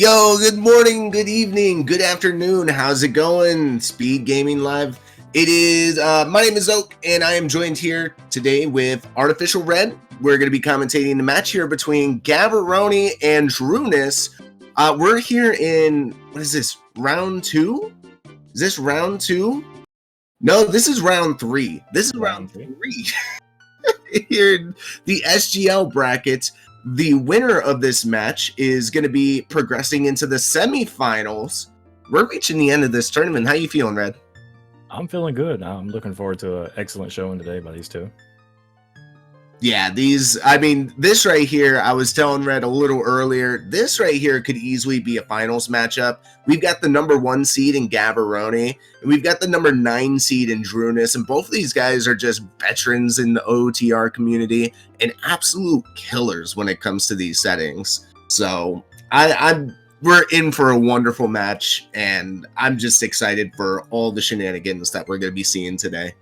Yo, good morning, good evening, good afternoon. How's it going? Speedgaming Live. It is, my name is Oak, and I am joined here today with Artificial Red. We're going to be commentating the match here between Gavaroni and drooness. We're here in, what is this, round 2? Is this round 2? No, this is round 3. This is round 3. Here in the SGL brackets. The winner of this match is going to be progressing into the semifinals. We're reaching the end of this tournament. How you feeling, Red? I'm feeling good. I'm looking forward to an excellent showing today by these two. Yeah, this right here, I was telling Red a little earlier, this right here could easily be a finals matchup. We've got the number 1 seed in Gavaroni, and we've got the number 9 seed in drooness, and both of these guys are just veterans in the OOTR community and absolute killers when it comes to these settings. So we're in for a wonderful match, and I'm just excited for all the shenanigans that we're going to be seeing today.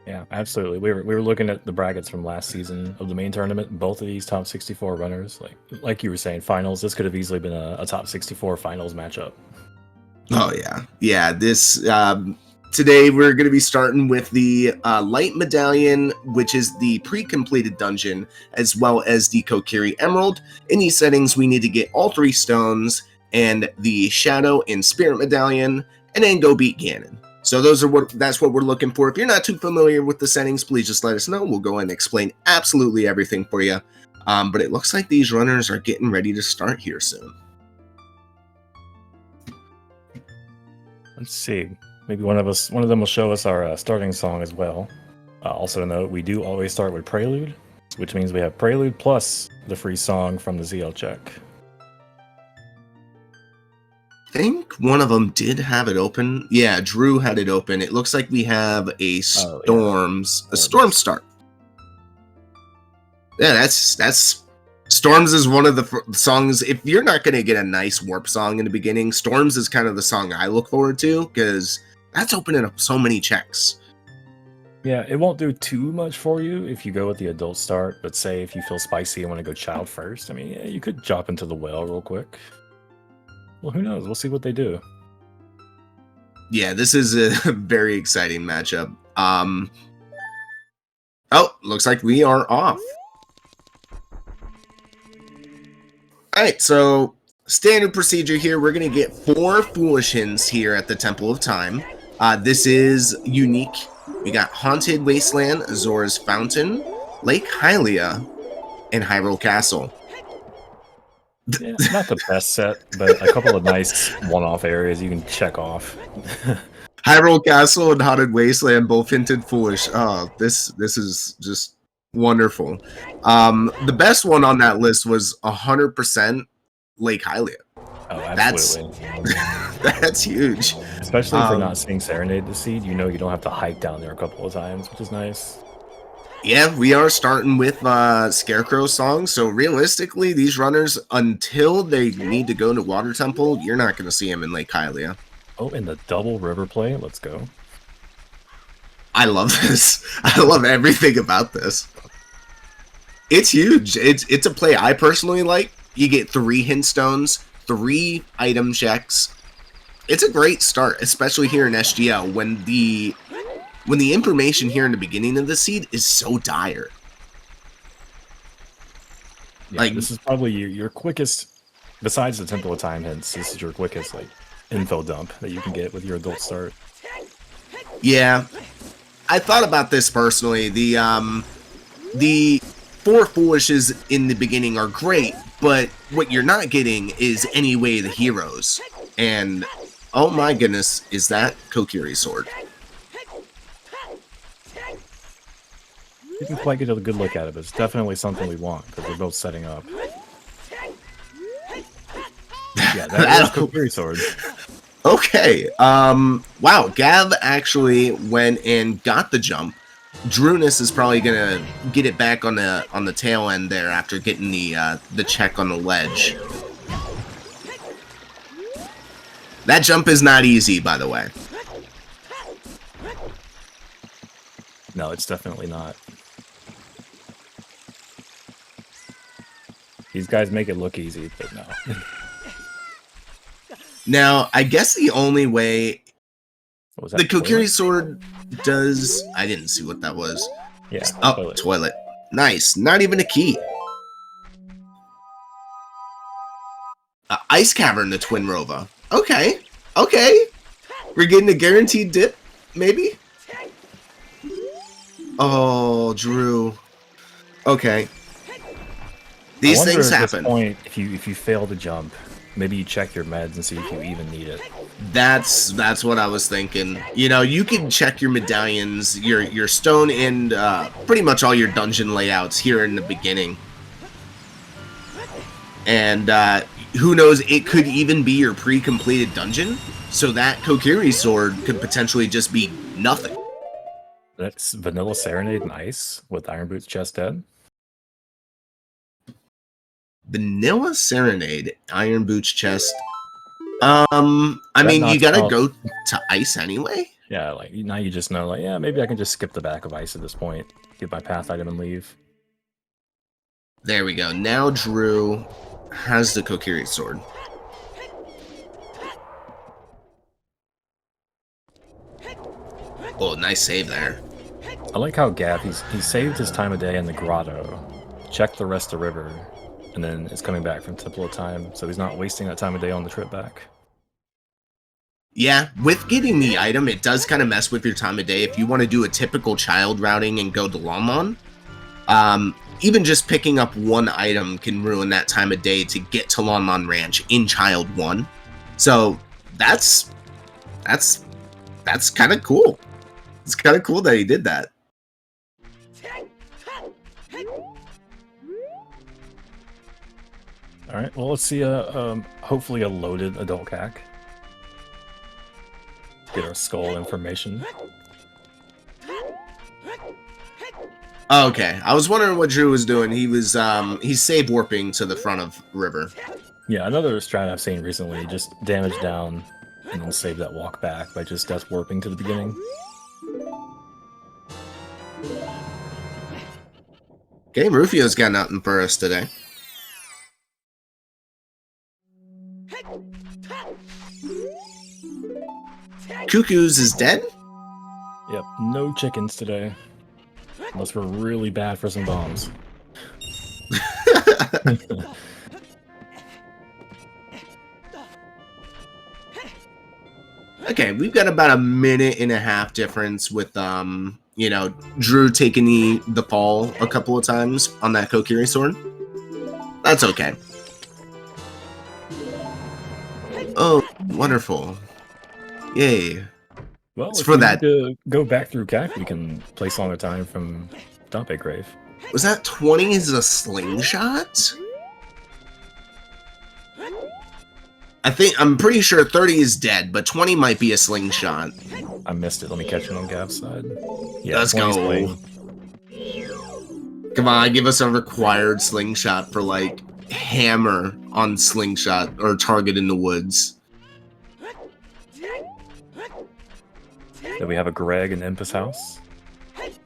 Yeah, absolutely. We were looking at the brackets from last season of the main tournament. Both of these top 64 runners, like you were saying, finals. This could have easily been a top 64 finals matchup. Oh yeah. This today we're going to be starting with the light medallion, which is the pre-completed dungeon, as well as the Kokiri Emerald. In these settings, we need to get all 3 stones and the shadow and spirit medallion, and then go beat Ganon. So that's what we're looking for. If you're not too familiar with the settings, please just let us know. We'll go and explain absolutely everything for you. But it looks like these runners are getting ready to start here soon. Let's see. Maybe one of them will show us our starting song as well. Also to note, we do always start with Prelude, which means we have Prelude plus the free song from the ZL check. I think one of them did have it open. Yeah, Drew had it open. It looks like we have a Storm start. Yeah, that's Storms is one of the songs. If you're not going to get a nice warp song in the beginning, Storms is kind of the song I look forward to, because that's opening up so many checks. Yeah, it won't do too much for you if you go with the adult start, but say if you feel spicy and want to go child first, I mean, yeah, you could drop into the well real quick. Well, who knows? We'll see what they do. Yeah, this is a very exciting matchup. Oh, looks like we are off. All right, so standard procedure here. We're going to get 4 Foolish Hints here at the Temple of Time. This is unique. We got Haunted Wasteland, Zora's Fountain, Lake Hylia, and Hyrule Castle. Yeah, not the best set, but a couple of nice one-off areas you can check off. Hyrule Castle and Haunted Wasteland both hinted foolish. Oh, this is just wonderful. The best one on that list was 100% Lake Hylia. Oh, absolutely. That's huge. Especially for not seeing Serenade the Seed, you know you don't have to hike down there a couple of times, which is nice. Yeah, we are starting with Scarecrow songs, so realistically, these runners, until they need to go to Water Temple, you're not going to see them in Lake Hylia. Oh, and the double river play, let's go. I love this. I love everything about this. It's huge. It's a play I personally like. You get 3 hint stones, 3 item checks. It's a great start, especially here in SGL, when the information here in the beginning of the seed is so dire. Yeah, like, this is probably your quickest, besides the Temple of Time hints, this is your quickest info dump that you can get with your adult start. Yeah, I thought about this personally. The 4 Foolishes in the beginning are great, but what you're not getting is any way the heroes. And oh my goodness, is that Kokiri sword? You can quite get a good look at it, but it's definitely something we want because we're both setting up. Yeah, that is Kokiri sword. Okay. Wow, Gav actually went and got the jump. drooness is probably gonna get it back on the tail end there after getting the check on the ledge. That jump is not easy, by the way. No, it's definitely not. These guys make it look easy, but no. Now, I guess the only way What was that? the Kokiri toilet? sword does... I didn't see what that was. Yeah. Oh, toilet. Nice. Not even a key. Ice Cavern, the Twin Rova. Okay. Okay. We're getting a guaranteed dip, maybe? Oh, Drew. Okay. These things At happen. this point, if you fail to jump, maybe you check your meds and see if you even need it. That's what I was thinking. You know, you can check your medallions, your stone, and pretty much all your dungeon layouts here in the beginning. And who knows, it could even be your pre-completed dungeon, so that Kokiri sword could potentially just be nothing. That's Vanilla Serenade and Ice with Iron Boots chest dead. Vanilla Serenade, Iron Boots chest. I mean, you gotta go to Ice anyway? Yeah, like, now you just know, like, yeah, maybe I can just skip the back of Ice at this point, get my path item and leave. There we go. Now Drew has the Kokiri sword. Oh, nice save there. I like how Gav, he saved his time of day in the grotto, checked the rest of the river, and then is coming back from Temple of Time, so he's not wasting that time of day on the trip back. Yeah, with getting the item, it does kind of mess with your time of day. If you want to do a typical child routing and go to Longmon, even just picking up one item can ruin that time of day to get to Longmon Ranch in Child 1. So that's kind of cool. It's kind of cool that he did that. All right, well, let's see hopefully a loaded adult CAC. Get our skull information. Okay, I was wondering what Drew was doing. He was he's save warping to the front of river. Yeah, another strat I've seen recently, just damage down and then save that walk back by just death warping to the beginning. Okay, Rufio's got nothing for us today. Cuckoo's is dead? Yep, no chickens today. Unless we're really bad for some bombs. Okay, we've got about a minute and a half difference with, you know, Drew taking the fall a couple of times on that Kokiri sword. That's okay. Oh, wonderful. Yay. Well, it's if for we that. need to go back through CAC, we can play Song of Time from Dompe Grave. Was that 20 is a slingshot? I'm pretty sure 30 is dead, but 20 might be a slingshot. I missed it. Let me catch it on Gav's side. Yeah, let's go. Playing. Come on, give us a required slingshot for, like, hammer on slingshot or target in the woods. Then we have a Greg in Impus House.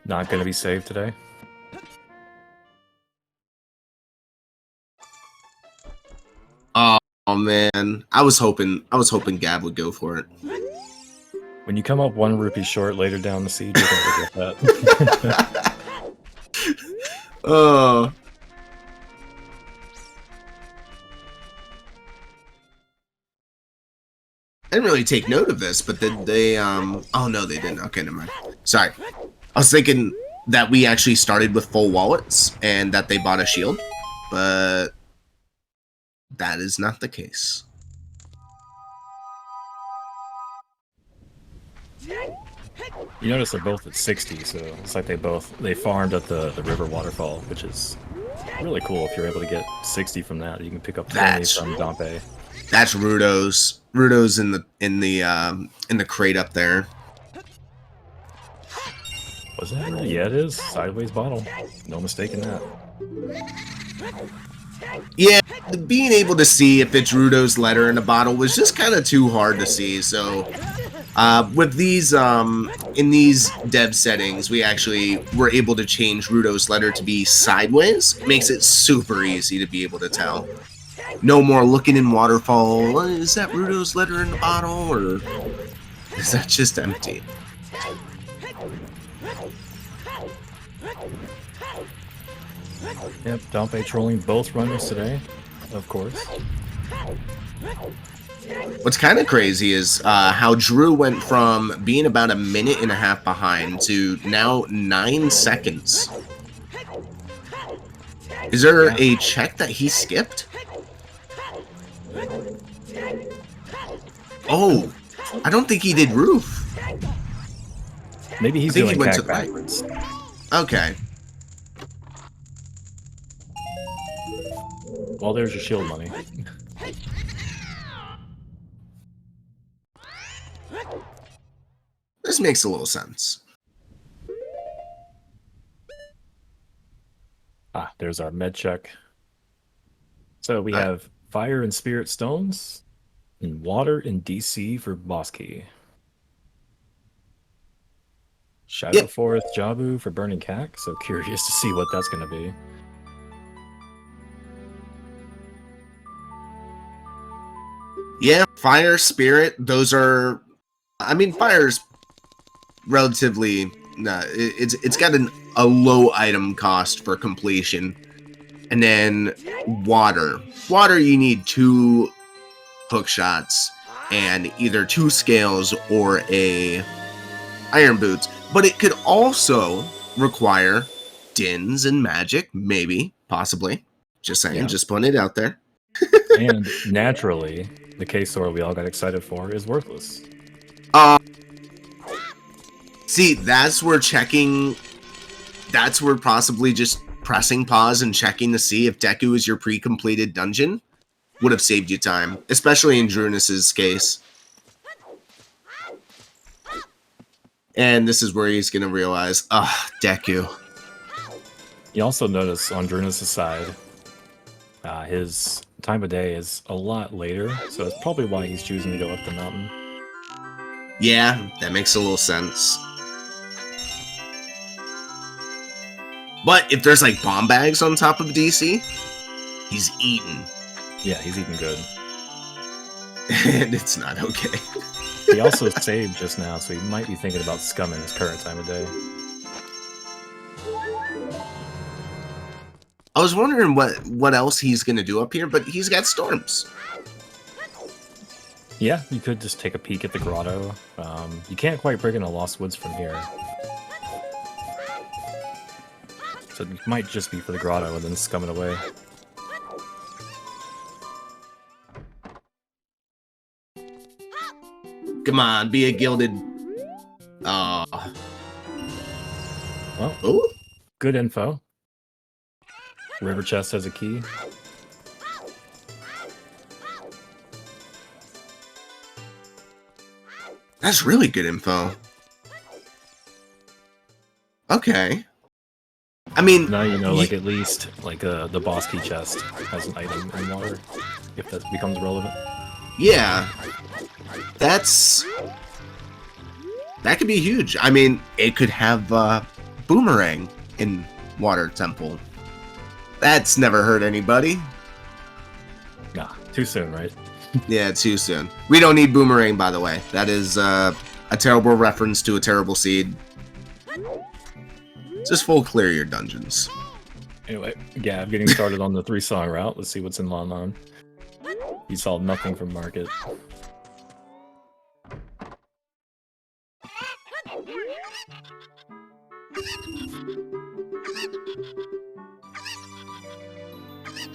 Not going to be saved today. Oh man, I was hoping Gav would go for it. When you come up 1 rupee short later down the siege, you're going to regret that. Oh. I didn't really take note of this, but did they, oh no, they didn't. Okay, never mind. Sorry. I was thinking that we actually started with full wallets and that they bought a shield, but that is not the case. You notice they're both at 60, so it's like they farmed at the river waterfall, which is really cool. If you're able to get 60 from that, you can pick up 20 from Dompe. That's Rudo's. Rudo's in the crate up there. Was that right? Yeah, it is. Sideways bottle. No mistake in that. Yeah, being able to see if it's Rudo's letter in a bottle was just kind of too hard to see, so With these, in these dev settings, we actually were able to change Rudo's letter to be sideways. Makes it super easy to be able to tell. No more looking in waterfall. Is that Rudo's letter in the bottle, or is that just empty? Yep, Dompe trolling both runners today, of course. What's kind of crazy is how Drew went from being about a minute and a half behind to now 9 seconds. Is there a check that he skipped? Oh, I don't think he did roof. Maybe he's doing CAC backwards. Okay. Well, there's your shield money. This makes a little sense. Ah, there's our med check. So we have fire and spirit stones, and water and DC for boss key. Shadow Forest Jabu for burning cac. So curious to see what that's going to be. Yeah, fire, spirit, those are... I mean, fire's relatively... it's got a low item cost for completion. And then water. Water, you need 2 hook shots and either 2 scales or a iron boots. But it could also require dins and magic, maybe, possibly. Just saying, just putting it out there. And naturally, the K-Sword we all got excited for is worthless. See, that's where checking... That's where possibly just pressing pause and checking to see if Deku is your pre-completed dungeon would have saved you time. Especially in Drooness's case. And this is where he's going to realize, Deku. You also notice on Drooness's side, his time of day is a lot later, so that's probably why he's choosing to go up the mountain. Yeah, that makes a little sense. But if there's like bomb bags on top of DC, he's eating. Yeah, he's eating good. And it's not okay. He also saved just now, so he might be thinking about scumming his current time of day. I was wondering what else he's going to do up here, but he's got storms. Yeah, you could just take a peek at the grotto. You can't quite break into Lost Woods from here. So it might just be for the grotto and then scum it away. Come on, be a gilded... Well, ooh. Good info. River chest has a key. That's really good info. Okay. I mean... Now you know, like, at least, like, the boss key chest has an item in water, if that becomes relevant. Yeah. That's... That could be huge. I mean, it could have Boomerang in Water Temple. That's never hurt anybody. Nah, too soon, right? Yeah, too soon. We don't need Boomerang, by the way. That is a terrible reference to a terrible seed. Just full clear your dungeons. Anyway, yeah, I'm getting started on the 3-song route. Let's see what's in Lon Lon. You saw nothing from Market.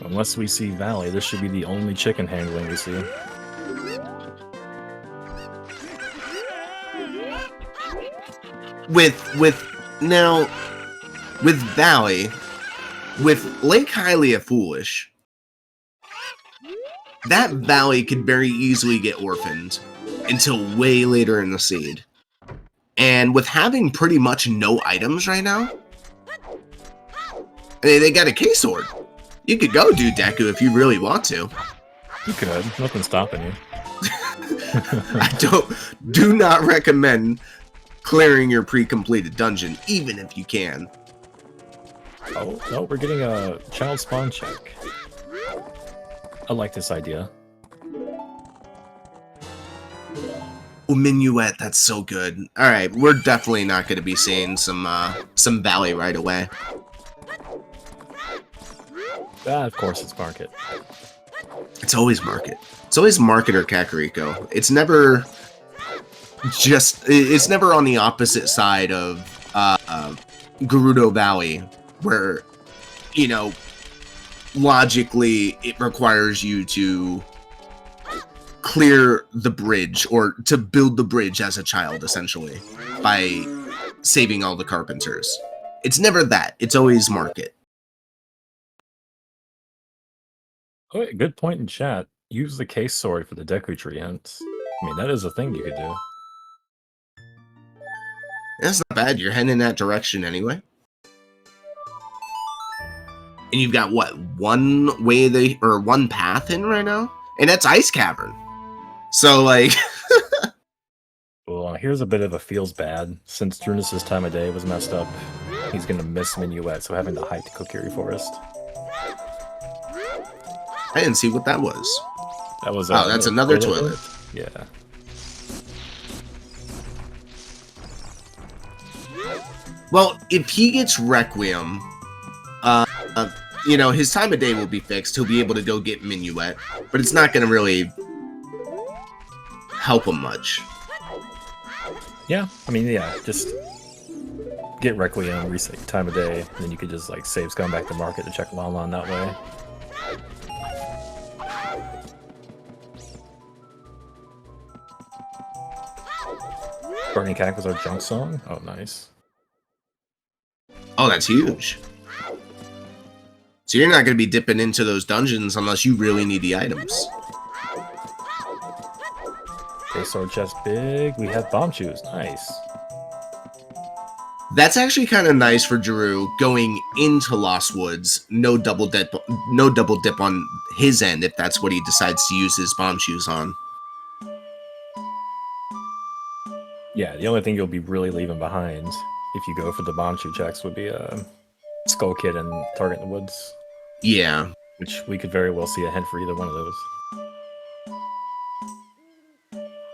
Unless we see Valley, this should be the only chicken handling we see. With Valley, with Lake Hylia Foolish, that Valley could very easily get orphaned until way later in the seed. And with having pretty much no items right now, they got a K-Sword. You could go do Deku if you really want to. You could. Nothing's stopping you. Do not recommend clearing your pre-completed dungeon, even if you can. Oh, no, we're getting a child spawn check. I like this idea. Oh, minuet, that's so good. All right, we're definitely not going to be seeing some valley right away. Of course, it's market. It's always market. It's always market or Kakariko. It's never on the opposite side of Gerudo Valley, where, you know, logically it requires you to clear the bridge or to build the bridge as a child, essentially, by saving all the carpenters. It's never that. It's always market. Oh, wait, good point in chat. Use the case sword for the Deku Tree hints. I mean, that is a thing you could do. That's not bad. You're heading in that direction anyway. And you've got, what, one path in right now? And that's Ice Cavern. So, like... Well, here's a bit of a feels bad. Since Drooness' time of day was messed up, he's going to miss Minuet, so having to hike the Kokiri Forest. I didn't see what that was. That was that's another toilet. Yeah. Well, if he gets Requiem, you know, his time of day will be fixed. He'll be able to go get Minuet, but it's not going to really help him much. Yeah, I mean, yeah, just get Requiem, reset your time of day, and then you could just, like, save Scum back to market to check Lon Lon that way. Burning Cack was our junk song? Oh, nice. Oh, that's huge. So you're not going to be dipping into those dungeons unless you really need the items. Okay, sword chest big. We have bomb shoes. Nice. That's actually kind of nice for Drew going into Lost Woods. No double dip on his end if that's what he decides to use his bomb shoes on. Yeah, the only thing you'll be really leaving behind if you go for the bomb shoe checks would be Skull Kid and Target in the Woods. Yeah. Which we could very well see a hint for either one of those.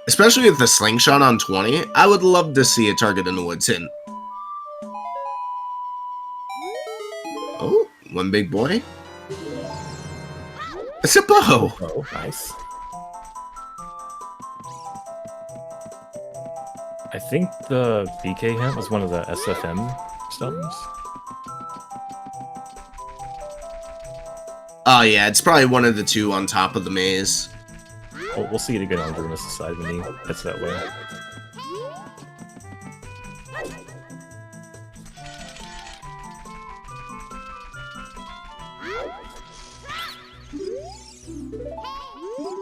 Especially with the slingshot on 20, I would love to see a Target in the Woods hint. Oh, one big boy. It's a bow. Oh, nice. I think the BK hint was one of the SFM stones. Oh yeah, it's probably one of the two on top of the maze. We'll see it again on Drooness' side when he gets that way.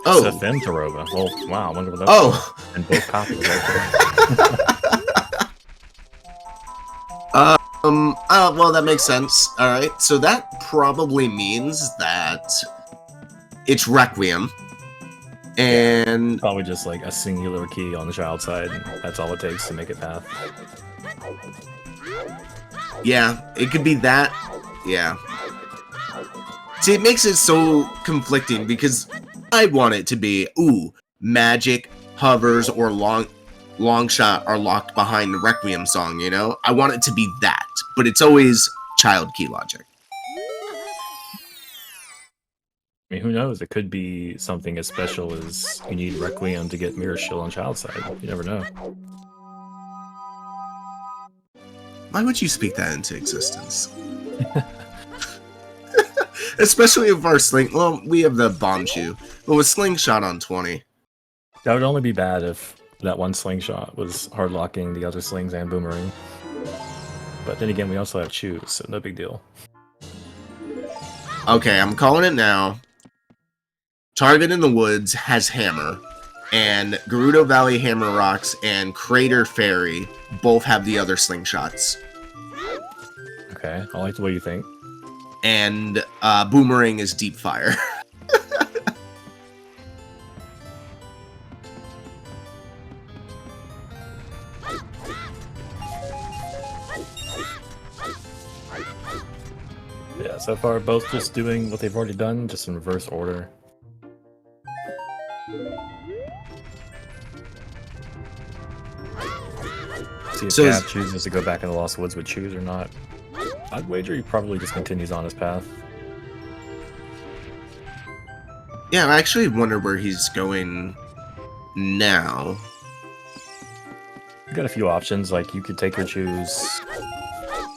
Oh. SFM Taroba. Well, wow, I wonder what that's Oh. and both copies right there. Well, that makes sense. All right, so that probably means that it's Requiem, and probably just like a singular key on the child side. That's all it takes to make it path. Yeah, it could be that. Yeah. See, it makes it so conflicting because I want it to be, ooh, magic, hovers, or long shot are locked behind the Requiem song, you know? I want it to be that, but it's always child key logic. I mean, who knows? It could be something as special as you need Requiem to get Mirror Shield on child side. You never know. Why would you speak that into existence? Especially if our sling... Well, we have the bomb shoe, but with slingshot on 20. That would only be bad if that one slingshot was hard locking the other slings and boomerang. But then again, we also have shoes, so no big deal. Okay, I'm calling it now. Target in the Woods has Hammer, and Gerudo Valley Hammer Rocks and Crater Fairy both have the other slingshots. Okay, I like the way you think. And Boomerang is Deep Fire. So far, both just doing what they've already done, just in reverse order. See if So Gav chooses to go back in the Lost Woods with Choose or not. I'd wager he probably just continues on his path. Yeah, I actually wonder where he's going now. You've got a few options, like you could take your Choose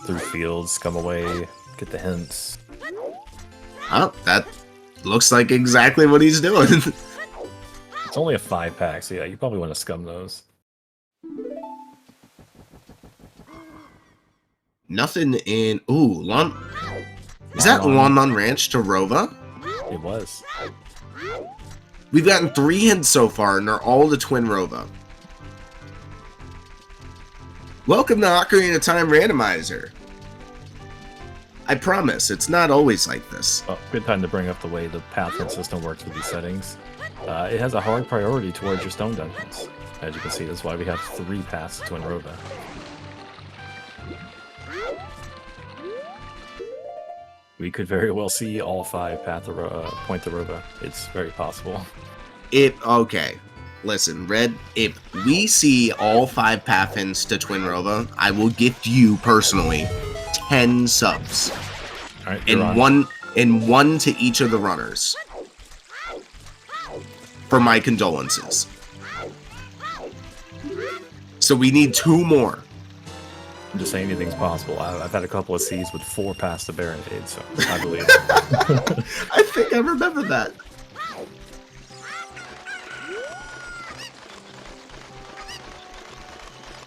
through fields, come away, get the hints. Oh, that looks like exactly what he's doing. It's only a 5-pack, so yeah, you probably want to scum those. Nothing in... Ooh, Is that Lon Lon Ranch to Rova? It was. We've gotten 3 hints so far, and they're all the Twin Rova. Welcome to Ocarina of Time Randomizer. I promise, it's not always like this. Well, good time to bring up the way the pathing system works with these settings. It has a hard priority towards your stone dungeons. As you can see, that's why we have 3 paths to Twin Rova. We could very well see all 5 point to Rova. It's very possible. Okay, listen, Red, if we see all 5 path hints to Twin Rova, I will gift you personally 10 subs. All right, and one to each of the runners. For my condolences. So we need 2 more. I'm just saying anything's possible. I've had a couple of C's with 4 past the barricade, so I believe it. I think I remember that.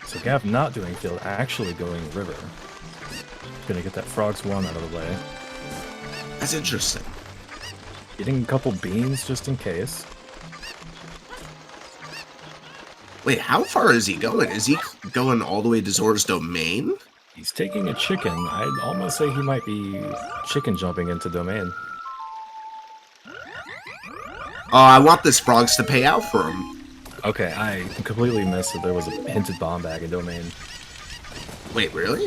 So Gav not doing field, actually going river. Gonna get that Frog's One out of the way. That's interesting. Getting a couple beans just in case. Wait, how far is he going? Is he going all the way to Zora's Domain? He's taking a chicken. I'd almost say he might be chicken jumping into Domain. Oh, I want this Frogs to pay out for him. Okay, I completely missed that there was a hinted bomb bag in Domain. Wait, really?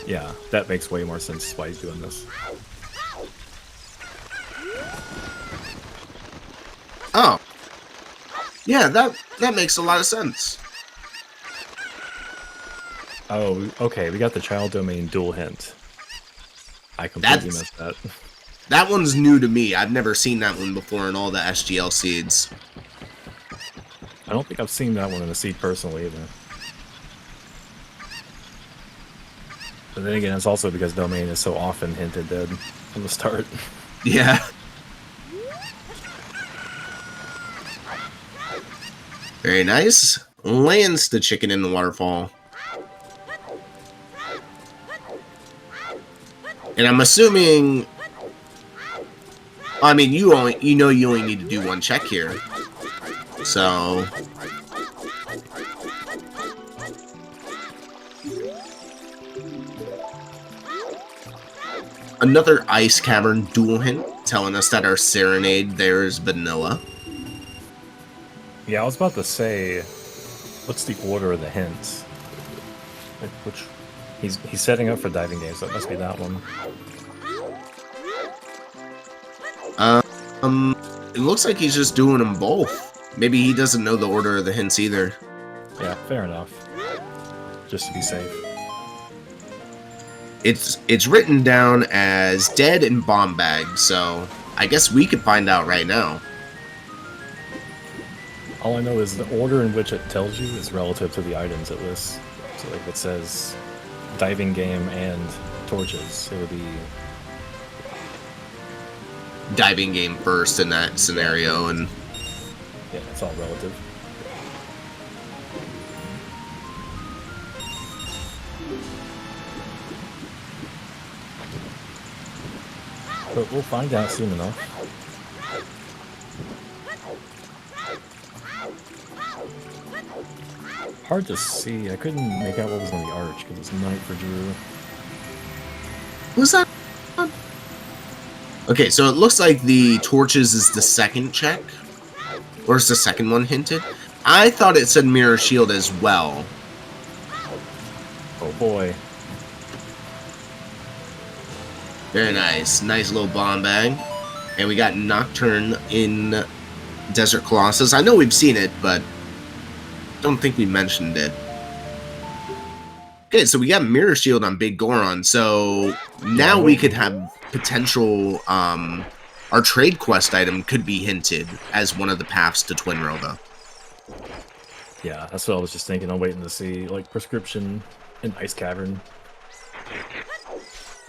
Yeah, that makes way more sense why he's doing this. Oh. Yeah, that makes a lot of sense. Oh, okay, we got the child domain dual hint. I completely missed that. That one's new to me. I've never seen that one before in all the SGL seeds. I don't think I've seen that one in the seed personally either. But then again, it's also because domain is so often hinted dead from the start. Yeah. Very nice. Lands the chicken in the waterfall. And I'm assuming... I mean, you only need to do 1 check here. So... Another Ice Cavern dual hint, telling us that our Serenade there is vanilla. Yeah, I was about to say, what's the order of the hints? Like, which he's setting up for diving games, so it must be that one. It looks like he's just doing them both. Maybe he doesn't know the order of the hints either. Yeah, fair enough. Just to be safe. It's written down as dead and bomb bag, so I guess we could find out right now. All I know is the order in which it tells you is relative to the items it lists. So like if it says diving game and torches, it would be Diving game first in that scenario, and yeah, it's all relative. But we'll find out soon enough. Hard to see. I couldn't make out what was on the arch because it's night for Drew. who's that? Okay, so it looks like the torches is the second check, or is the second one hinted? I thought it said mirror shield as well. Oh boy. Very nice. Nice little bomb bag. And we got Nocturne in Desert Colossus. I know we've seen it, but don't think we mentioned it. Okay, so we got Mirror Shield on Big Goron. So now we could have potential... our trade quest item could be hinted as one of the paths to Twin Rova. Yeah, that's what I was just thinking. I'm waiting to see, like, Prescription in Ice Cavern.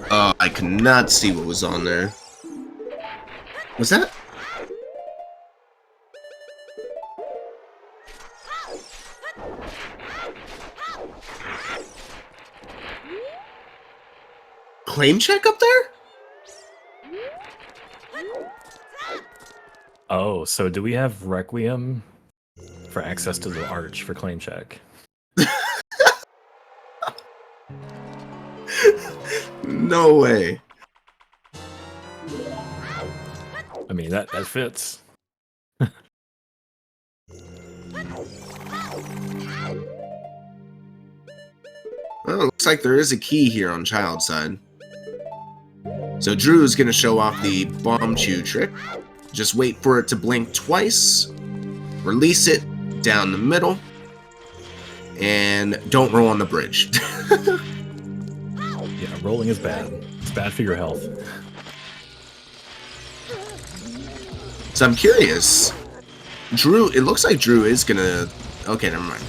I could not see what was on there. Was that? Claim check up there? Oh, so do we have Requiem for access to the Arch for claim check? No way. I mean, that fits. Well, it looks like there is a key here on Child's side. So Drew is going to show off the Bomb Chew trick. Just wait for it to blink twice. Release it down the middle. And don't roll on the bridge. Yeah, rolling is bad. It's bad for your health. So I'm curious. Drew, it looks like Drew is going to... Okay, never mind.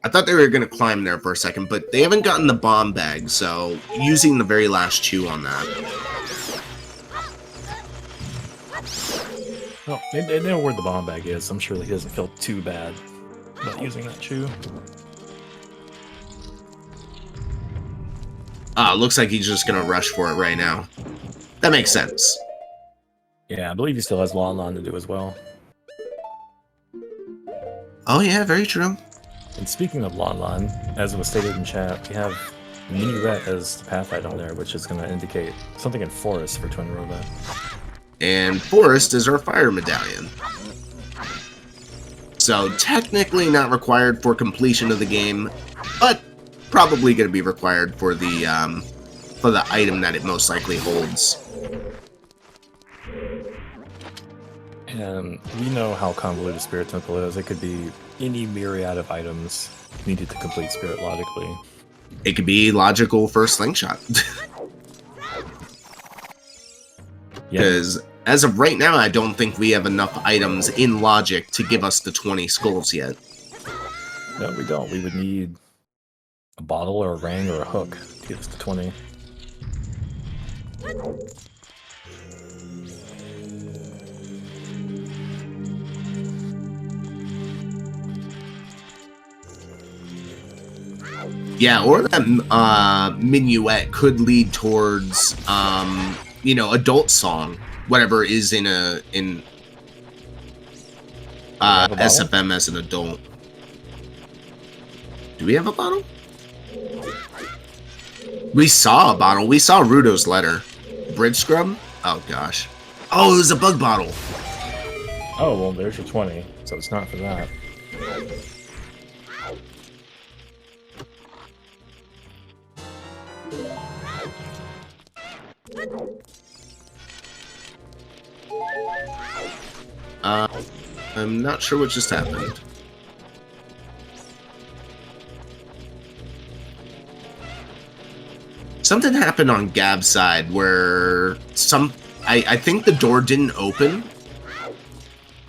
I thought they were going to climb there for a second, but they haven't gotten the bomb bag, so using the very last chew on that. Well, they know where the bomb bag is. I'm sure he doesn't feel too bad about using that chew. Looks like he's just going to rush for it right now. That makes sense. Yeah, I believe he still has Lon to do as well. Oh yeah, very true. And speaking of Lon, as was stated in chat, we have Minuet as the path item there, which is going to indicate something in Forest for Twin Rova. And Forest is our fire medallion. So technically not required for completion of the game, but probably going to be required for the item that it most likely holds. And we know how convoluted Spirit Temple is. It could be any myriad of items needed to complete Spirit logically. It could be logical for Slingshot. Because as of right now, I don't think we have enough items in logic to give us the 20 skulls yet. No, we don't. We would need a bottle or a ring or a hook to get us to 20. Yeah, or that minuet could lead towards, you know, adult song, whatever is in SFM as an adult. Do we have a bottle? We saw a bottle. We saw Rudo's letter. Bridge scrub? Oh gosh. Oh, it was a bug bottle. Oh, well, there's your 20, so it's not for that. I'm not sure what just happened. Something happened on Gab's side where I think the door didn't open.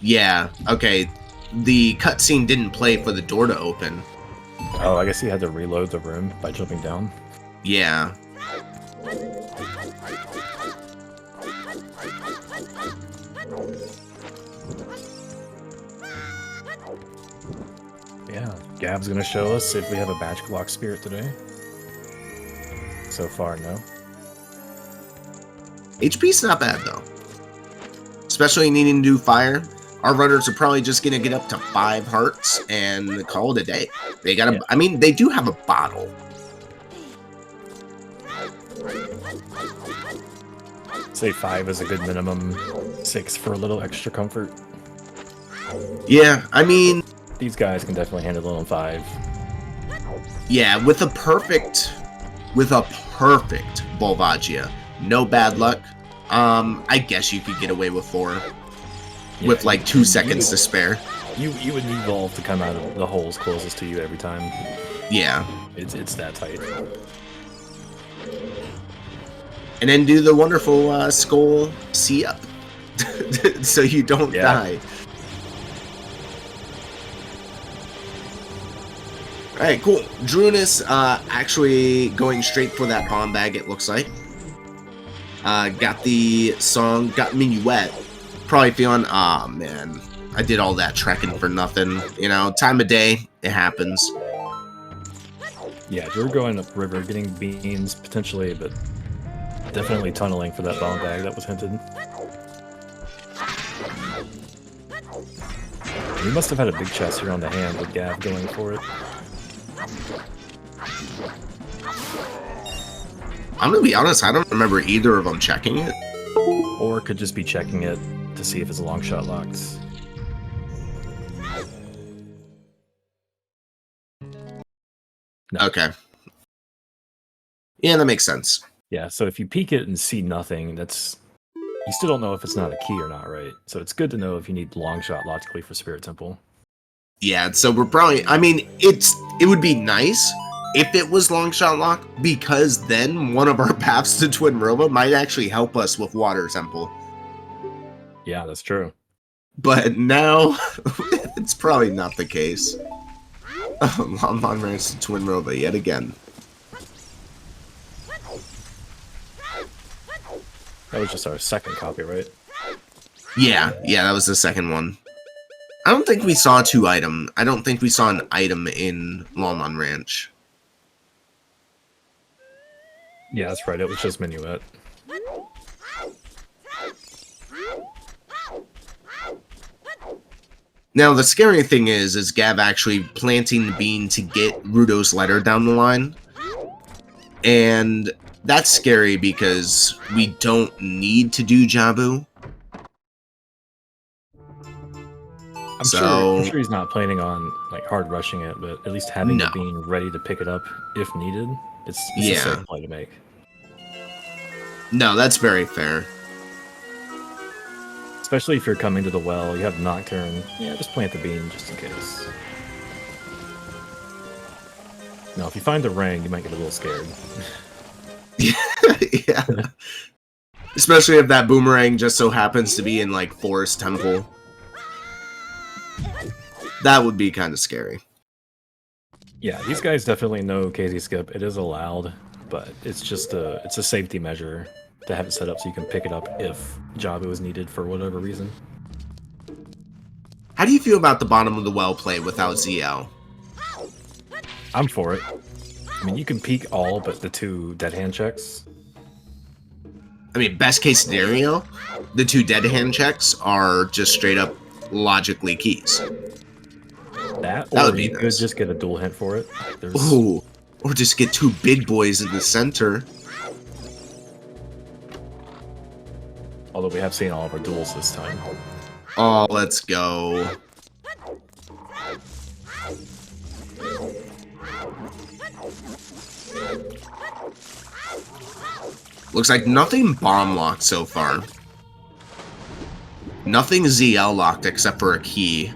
Yeah, okay. The cutscene didn't play for the door to open. Oh, I guess he had to reload the room by jumping down. Yeah. Yeah, Gab's gonna show us if we have a Magic Lock Spirit today. So far, no. HP's not bad though. Especially needing to do fire. Our runners are probably just gonna get up to 5 hearts and call it a day. They got I mean, they do have a bottle. Say 5 is a good minimum. 6 for a little extra comfort. Yeah, I mean, these guys can definitely handle it on 5. Yeah, with a perfect Volvagia. No bad luck. I guess you could get away with 4 with like 2 seconds to spare. You would need Volv to come out of the holes closest to you every time. Yeah. It's that tight. And then do the wonderful skull C-up. So you don't die. Alright, cool. Drooness actually going straight for that bomb bag, it looks like. Got the song, got Minuet. Probably feeling, aw, man, I did all that trekking for nothing. You know, time of day, it happens. Yeah, Drew going upriver, getting beans, potentially, but definitely tunneling for that bomb bag that was hinted. He must have had a big chest here on the hand with Gav going for it. I'm gonna be honest, I don't remember either of them checking it. Or could just be checking it to see if it's a long shot locked. No. Okay. Yeah, that makes sense. Yeah, so if you peek it and see nothing, that's... You still don't know if it's not a key or not, right? So it's good to know if you need long shot logically for Spirit Temple. Yeah, so we're probably... I mean, it would be nice if it was long shot lock, because then one of our paths to Twin Rova might actually help us with Water Temple. Yeah, that's true. But now, it's probably not the case. Lon Ranch to Twin Rova yet again. That was just our second copy, right? Yeah, that was the second one. I don't think we saw I don't think we saw an item in Lon Ranch. Yeah, that's right. It was just Minuet. Now, the scary thing is Gav actually planting the bean to get Rudo's letter down the line. And that's scary because we don't need to do Jabu. I'm sure he's not planning on like hard rushing it, but at least having the bean ready to pick it up if needed. It's a safe play to make. No, that's very fair. Especially if you're coming to the well, you have Nocturne. Yeah, just plant the bean just in case. Now, if you find the ring, you might get a little scared. Yeah. Especially if that boomerang just so happens to be in, like, Forest Temple. That would be kind of scary. Yeah, these guys definitely know KZ skip. It is allowed, but it's just it's a safety measure to have it set up so you can pick it up if Jabu is needed for whatever reason. How do you feel about the bottom of the well play without ZL? I'm for it. I mean, you can peek all but the 2 dead hand checks. I mean, best case scenario, the 2 dead hand checks are just straight up logically keys. That would or be you nice. could just get a dual hint for it. Ooh, or just get 2 big boys in the center. Although we have seen all of our duels this time. Oh, let's go. Looks like nothing bomb locked so far. Nothing ZL locked except for a key.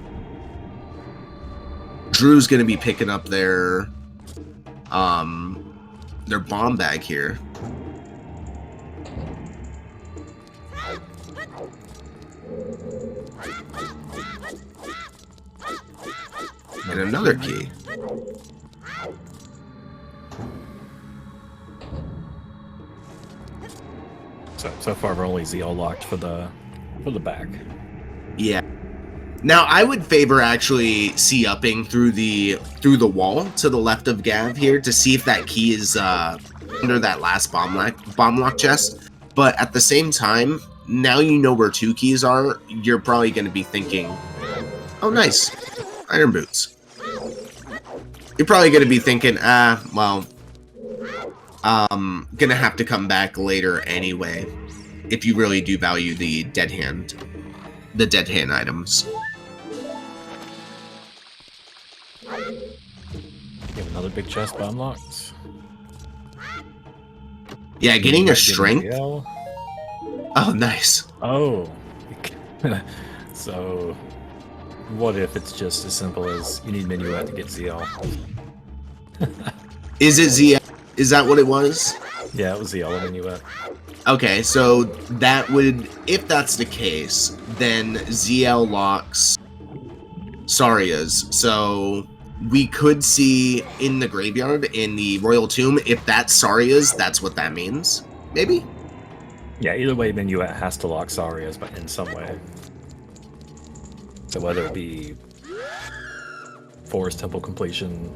Drew's gonna be picking up their bomb bag here. And another key. So far we're only ZL locked for the back. Yeah. Now I would favor actually C-upping through the wall to the left of Gav here to see if that key is under that last bomb lock chest. But at the same time, now you know where 2 keys are, you're probably going to be thinking, oh nice, iron boots. You're probably going to be thinking, well, gonna have to come back later anyway, if you really do value the dead hand items. You have another big chest bomb locked. Yeah, getting a Getting strength. ZL. Oh, nice. Oh. So, what if it's just as simple as you need minuet to get ZL? Is it ZL? Is that what it was? Yeah, it was ZL and minuet. Okay, so that would, if that's the case, then ZL locks Saria's. So we could see in the graveyard, in the Royal Tomb, if that's Saria's, that's what that means. Maybe? Yeah, either way, minuet has to lock Saria's, but in some way. So whether it be Forest Temple completion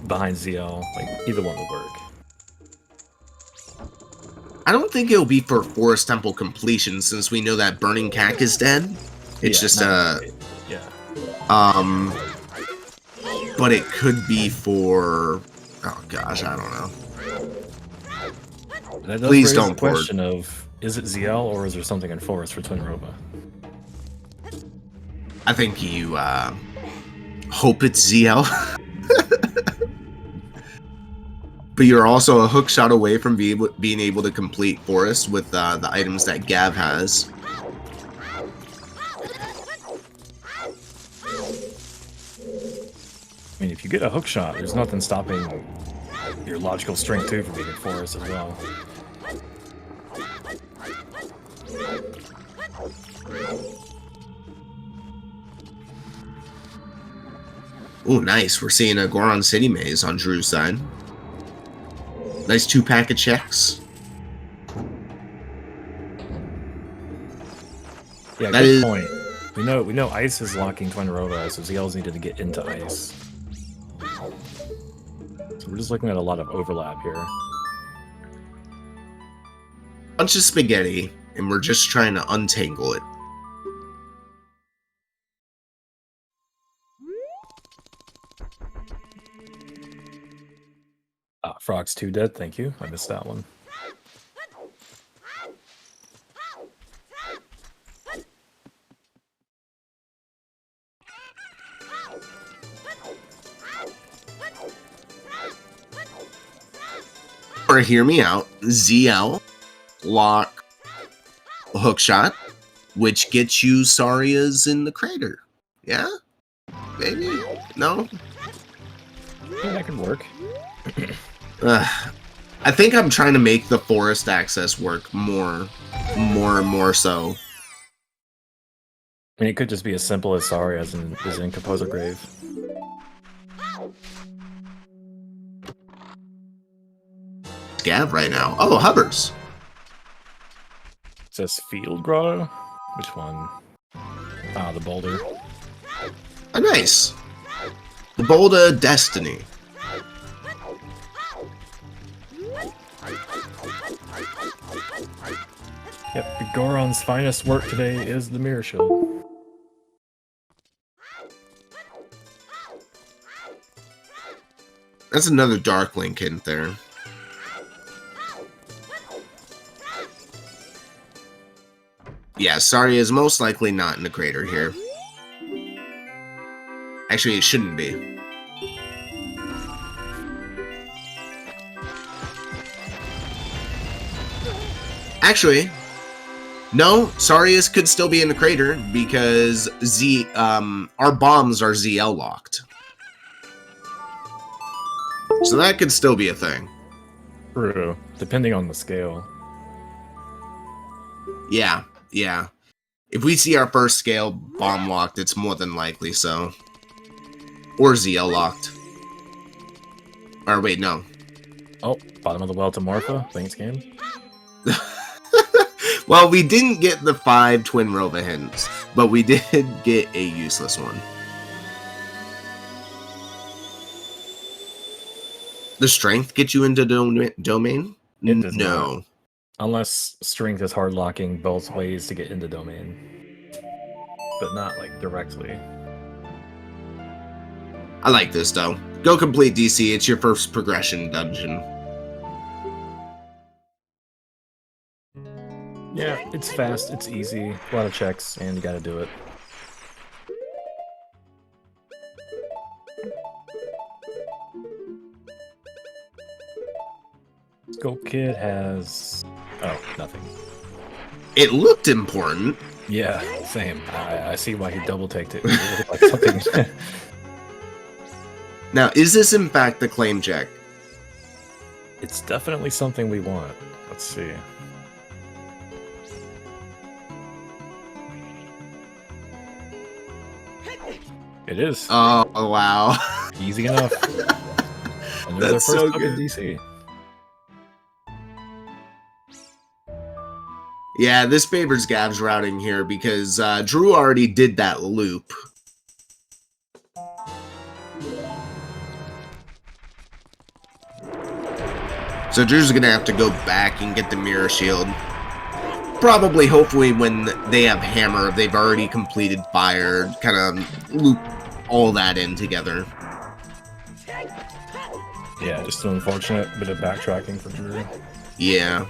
behind ZL, like either one would work. I don't think it'll be for Forest Temple completion, since we know that Burning Cack is dead. It's just yeah. But it could be for, oh gosh, I don't know. That does Please raise don't the question of, is it ZL or is there something in Forest for Twin Rova? I think you hope it's ZL. But you're also a hook shot away from being able to complete Forest with the items that Gav has. I mean, if you get a hook shot, there's nothing stopping your logical strength 2 from being in Forest as well. Oh, nice. We're seeing a Goron City Maze on Drew's side. Nice 2-pack of checks. Yeah, good point. We know Ice is locking Twin Rova, so ZL's needed to get into Ice. So we're just looking at a lot of overlap here. Bunch of spaghetti, and we're just trying to untangle it. Frog's 2 dead, thank you. I missed that one. Or hear me out. ZL, lock, hook shot, which gets you Saria's in the crater. Yeah? Maybe? No? I think that could work. I think I'm trying to make the Forest access work more and more so. I mean, it could just be as simple as Saria is in Composer Grave. Gav right now. Oh, hovers. It says Field Grotto? Which one? Ah, the boulder. Oh, nice. The Boulder Destiny. Yep, Goron's finest work today is the Mirror Shield. That's another Dark Link hint there. Yeah, Saria is most likely not in the crater here. Actually, it shouldn't be. Actually, no, Sarius could still be in the crater because our bombs are ZL locked. So that could still be a thing. True, depending on the scale. Yeah, yeah. If we see our first scale bomb locked, it's more than likely so. Or ZL locked. Or wait, no. Oh, bottom of the well to Morpha. Thanks, game. Well, we didn't get the 5 Twin Rova hints, but we did get a useless one. The strength get you into domain? It does no. not. Unless strength is hard locking both ways to get into domain. But not like directly. I like this though. Go complete DC, it's your first progression dungeon. Yeah, it's fast, it's easy, a lot of checks, and you gotta do it. Scope kit has... Oh, nothing. It looked important. Yeah, same. I see why he double-taked it. It looked like something... Now, is this in fact the claim check? It's definitely something we want. Let's see. It is. Oh, wow. Easy enough. And That's so good. good. DC. Yeah, this favors Gav's routing here because Drew already did that loop. So Drew's going to have to go back and get the mirror shield. Probably, hopefully, when they have hammer, they've already completed fire, kind of loop all that in together. Yeah, just an unfortunate bit of backtracking for Drew. Yeah.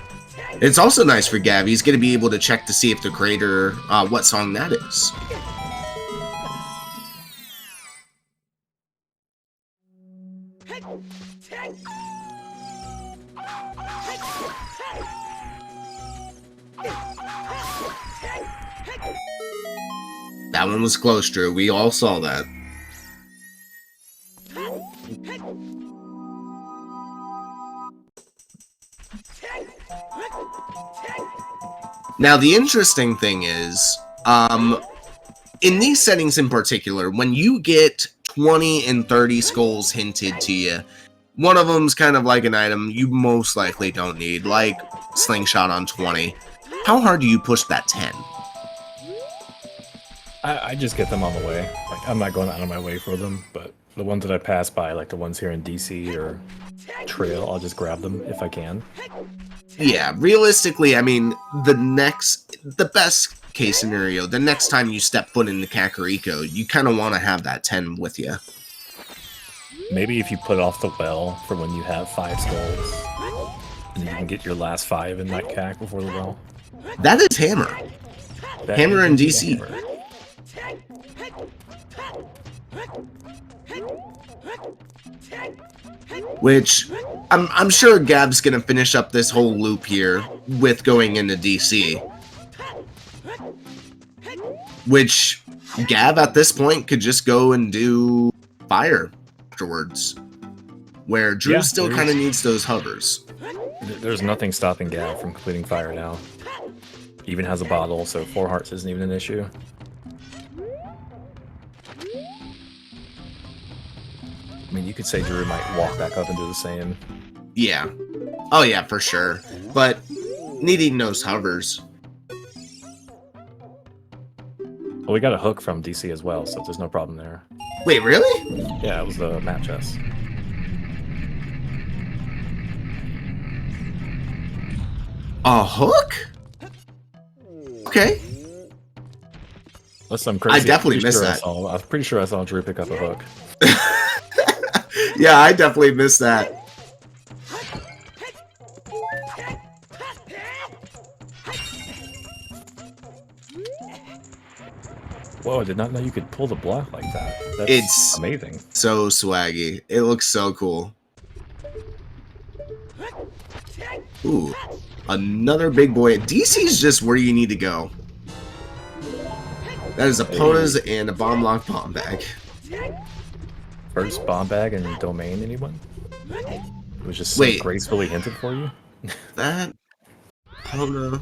It's also nice for Gav. He's going to be able to check to see if the creator, what song that is. That one was close, Drew. We all saw that. Now, the interesting thing is, in these settings in particular, when you get 20 and 30 skulls hinted to you, one of them's kind of like an item you most likely don't need, like Slingshot on 20. How hard do you push that 10? I just get them on the way. Like, I'm not going out of my way for them, but the ones that I pass by, like the ones here in DC or Trail, I'll just grab them if I can. Yeah, realistically, I mean, the best case scenario, the next time you step foot into Kakariko, you kind of want to have that 10 with you. Maybe if you put off the well for when you have 5 skulls, and you can get your last 5 in that cac before the well. That is hammer. Hammer in DC. Hammer. Which, I'm sure Gab's gonna finish up this whole loop here with going into DC. Which, Gab at this point could just go and do fire afterwards. Where Drew still kind of needs those hovers. There's nothing stopping Gav from completing fire now. He even has a bottle, so 4 hearts isn't even an issue. I mean, you could say Drew might walk back up and do the same. Yeah. Oh yeah, for sure. But needing those hovers. Well, we got a hook from DC as well, so there's no problem there. Wait, really? Yeah, it was the map chest. A hook? Okay. Unless I'm crazy. I definitely missed that. I'm pretty sure I saw Drew pick up a hook. Yeah, I definitely missed that. Whoa, I did not know you could pull the block like that. That's It's amazing. So swaggy. It looks so cool. Ooh, another big boy. DC's just where you need to go. That is a Ponas and a bomb lock bomb bag. First bomb bag and domain, anyone? It was just so gracefully hinted for you. That Pona.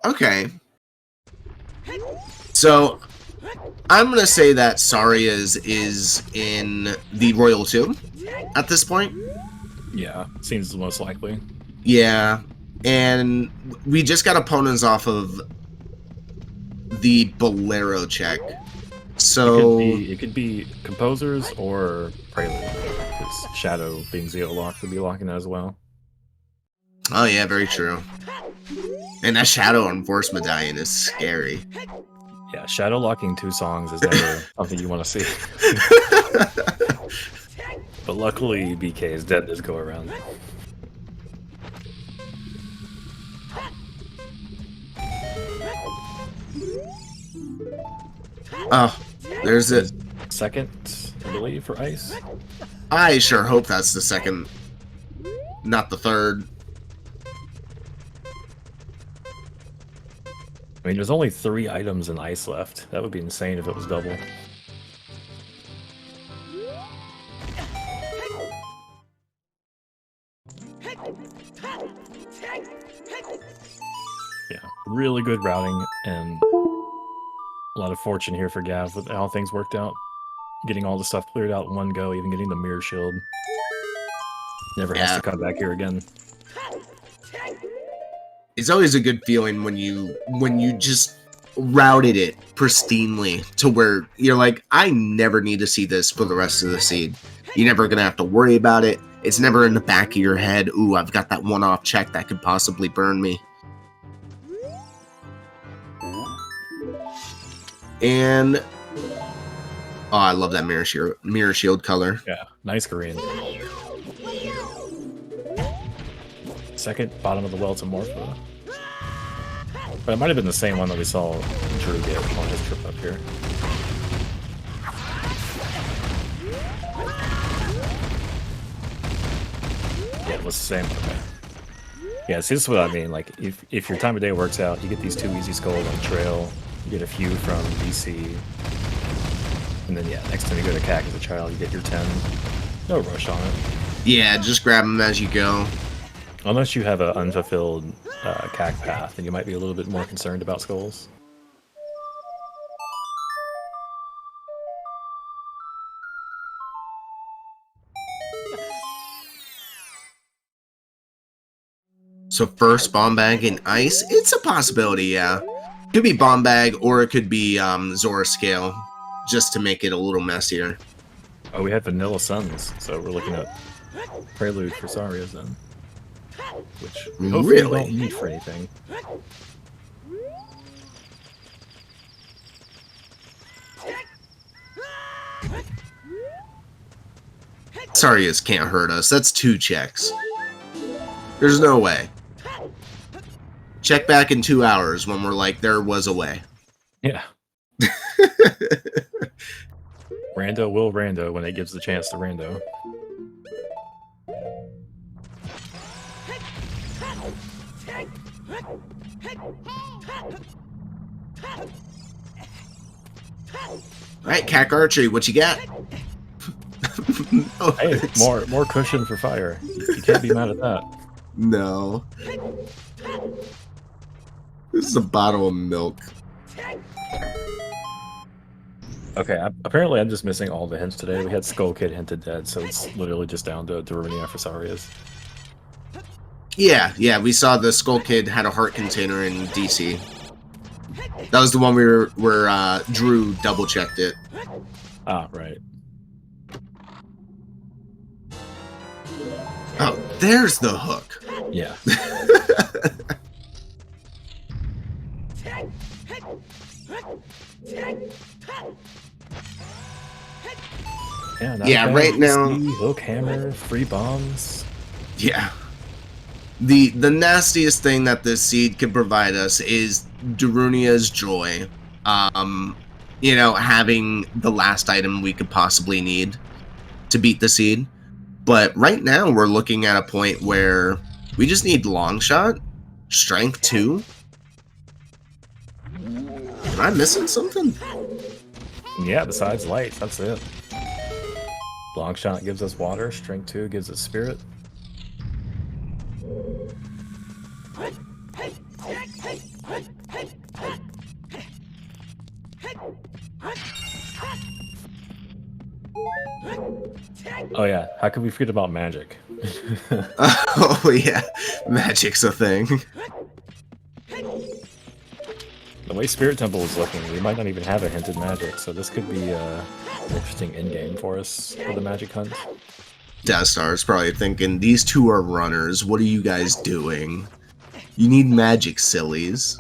Okay. So I'm gonna say that Saria's is in the Royal Tomb at this point. Yeah, seems the most likely. Yeah, and we just got opponents off of the Bolero check. So it could be composers or prelude, because Shadow being Zeo locked would be locking that as well. Oh yeah, very true. And that Shadow Enforce medallion is scary. Yeah, Shadow locking 2 songs is never something you want to see. But luckily, BK is dead this go around. Oh, there's it. Second, I believe, for ice. I sure hope that's the second, not the third. I mean, there's only 3 items in ice left. That would be insane if it was double. Yeah, really good routing and a lot of fortune here for Gav with how things worked out. Getting all the stuff cleared out in one go, even getting the mirror shield. Never has to come back here again. It's always a good feeling when you just routed it pristinely to where you're like, I never need to see this for the rest of the seed. You're never gonna have to worry about it. It's never in the back of your head, ooh, I've got that one-off check that could possibly burn me. And oh, I love that mirror shield color. Yeah, nice green. Second, bottom of the well to Morpho. But it might have been the same one that we saw Drew get on his trip up here. Yeah, it was the same. Okay. Yeah, see, this is what I mean. Like, if your time of day works out, you get these 2 easy skulls on trail, you get a few from DC, and then, yeah, next time you go to CAC as a child, you get your 10. No rush on it. Yeah, just grab them as you go. Unless you have an unfulfilled CAC path, then you might be a little bit more concerned about skulls. So first bomb bag in ice, it's a possibility, yeah. Could be bomb bag or it could be Zora scale, just to make it a little messier. Oh, we have Vanilla Suns, so we're looking at Prelude for Sarias then. Which we hopefully don't need for anything. Sarias can't hurt us, that's 2 checks. There's no way. Check back in 2 hours when we're like, there was a way. Yeah. Rando will rando when it gives the chance to rando. Alright, CAC Archery, what you got? Oh, hey, more cushion for fire. You can't be mad at that. No. This is a bottle of milk. Okay, apparently I'm just missing all the hints today. We had Skull Kid hinted dead, so it's literally just down to Gavaroni for Sarias. Yeah, we saw the Skull Kid had a heart container in DC. That was the one where Drew double checked it. Ah, right. Oh, there's the hook. Yeah. Yeah, right now. Hook, hammer, free bombs. Yeah. The nastiest thing that this seed could provide us is Darunia's joy. You know, having the last item we could possibly need to beat the seed. But right now we're looking at a point where we just need long shot, strength 2. Am I missing something? Yeah, besides light, that's it. Long shot gives us water, strength 2 gives us spirit. Oh yeah, how could we forget about magic? Oh yeah, magic's a thing. The way Spirit Temple is looking, we might not even have a hinted magic, so this could be an interesting endgame for us for the magic hunt. Death Star's probably thinking, these two are runners, what are you guys doing? You need magic, sillies.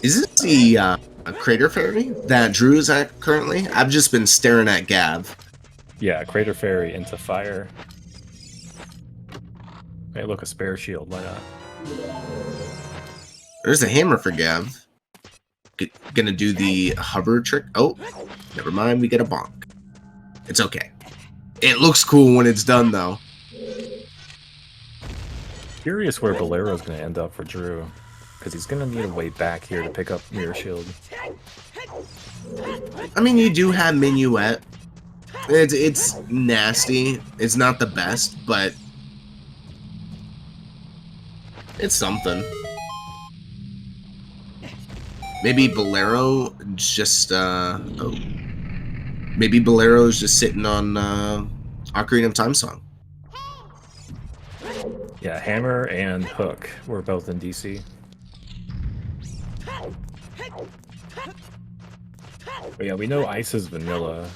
Is this the Crater Fairy that Drew is at currently? I've just been staring at Gav. Yeah, Crater Fairy into fire. Hey, look, a spare shield. Why not? There's a hammer for Gav. Gonna do the hover trick. Oh, never mind. We get a bonk. It's okay. It looks cool when it's done, though. Curious where Bolero's going to end up for Drew, because he's going to need a way back here to pick up Mirror Shield. I mean, you do have Minuet. It's nasty. It's not the best, but it's something. Maybe Bolero just, oh. Maybe Bolero's just sitting on Ocarina of Time song. Yeah, Hammer and Hook were both in DC. But yeah, we know Ice is vanilla.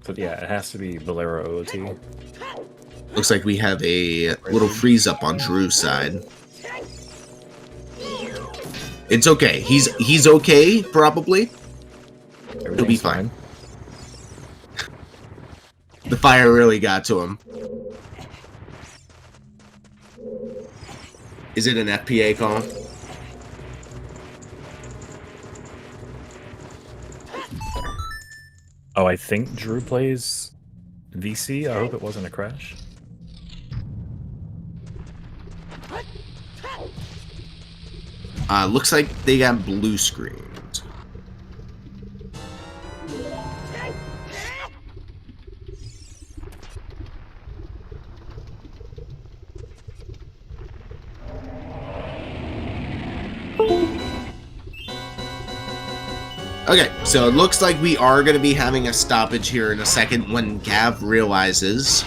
So yeah, it has to be Bolero OOT. Looks like we have a little freeze up on Drew's side. It's okay. He's okay, probably. He'll be fine. The fire really got to him. Is it an FPA call? Oh, I think Drew plays VC. I hope it wasn't a crash. Looks like they got blue screens. Okay, so it looks like we are going to be having a stoppage here in a second when Gav realizes.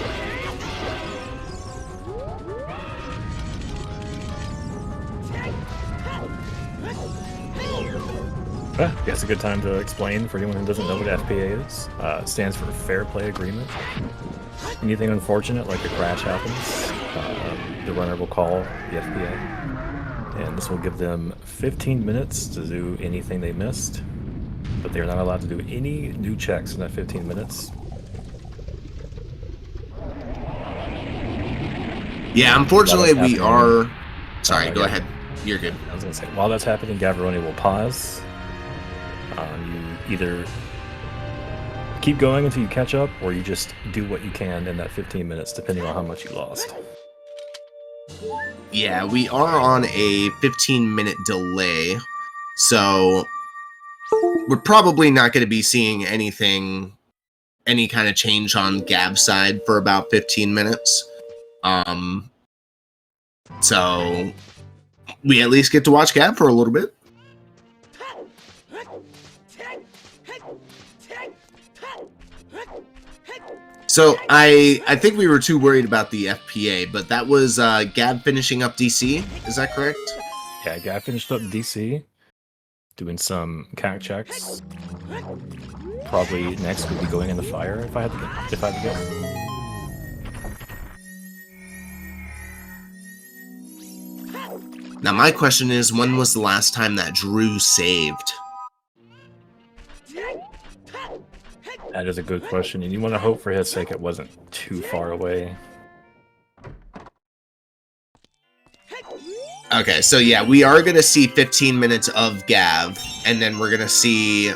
It's a good time to explain for anyone who doesn't know what FPA is. It stands for Fair Play Agreement. Anything unfortunate, like a crash happens, the runner will call the FPA, and this will give them 15 minutes to do anything they missed, but they're not allowed to do any new checks in that 15 minutes. Yeah, unfortunately we are... Sorry, go ahead. You're good. I was going to say, while that's happening, Gavaroni will pause. You either keep going until you catch up, or you just do what you can in that 15 minutes, depending on how much you lost. Yeah, we are on a 15-minute delay, so we're probably not going to be seeing any kind of change on Gav's side for about 15 minutes. So we at least get to watch Gav for a little bit. So I think we were too worried about the FPA, but that was Gav finishing up DC. Is that correct? Yeah, Gav finished up DC, doing some CAC checks. Probably next would be going in the fire if I had to guess. Now my question is, when was the last time that Drew saved? That is a good question, and you want to hope for his sake it wasn't too far away. Okay, so yeah, we are going to see 15 minutes of Gav, and then we're going to see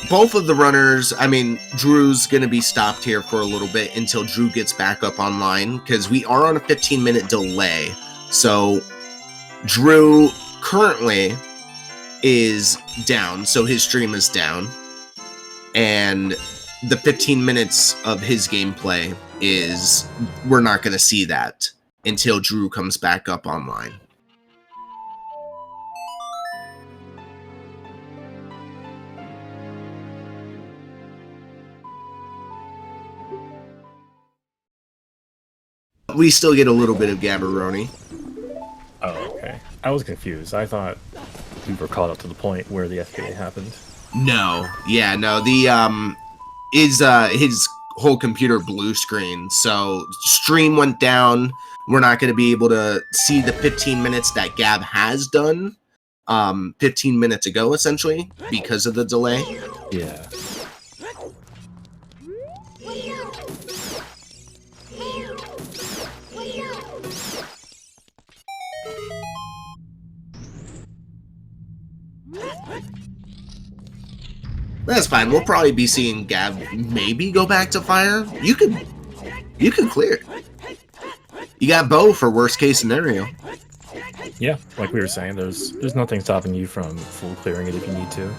both of the runners. I mean, Drew's going to be stopped here for a little bit until Drew gets back up online, because we are on a 15-minute delay. So Drew currently is down, so his stream is down. And the 15 minutes of his gameplay is, we're not going to see that until Drew comes back up online. We still get a little bit of Gavaroni. Oh, okay. I was confused. I thought we were caught up to the point where the FPA happened. No, yeah, no. The his whole computer blue screen, so stream went down. we're not going to be able to see the 15 minutes that Gab has done 15 minutes ago, essentially, because of the delay. Yeah. That's fine. We'll probably be seeing Gab maybe go back to fire. You could clear it. You got Bo for worst case scenario. Yeah, like we were saying, there's nothing stopping you from full clearing it if you need to.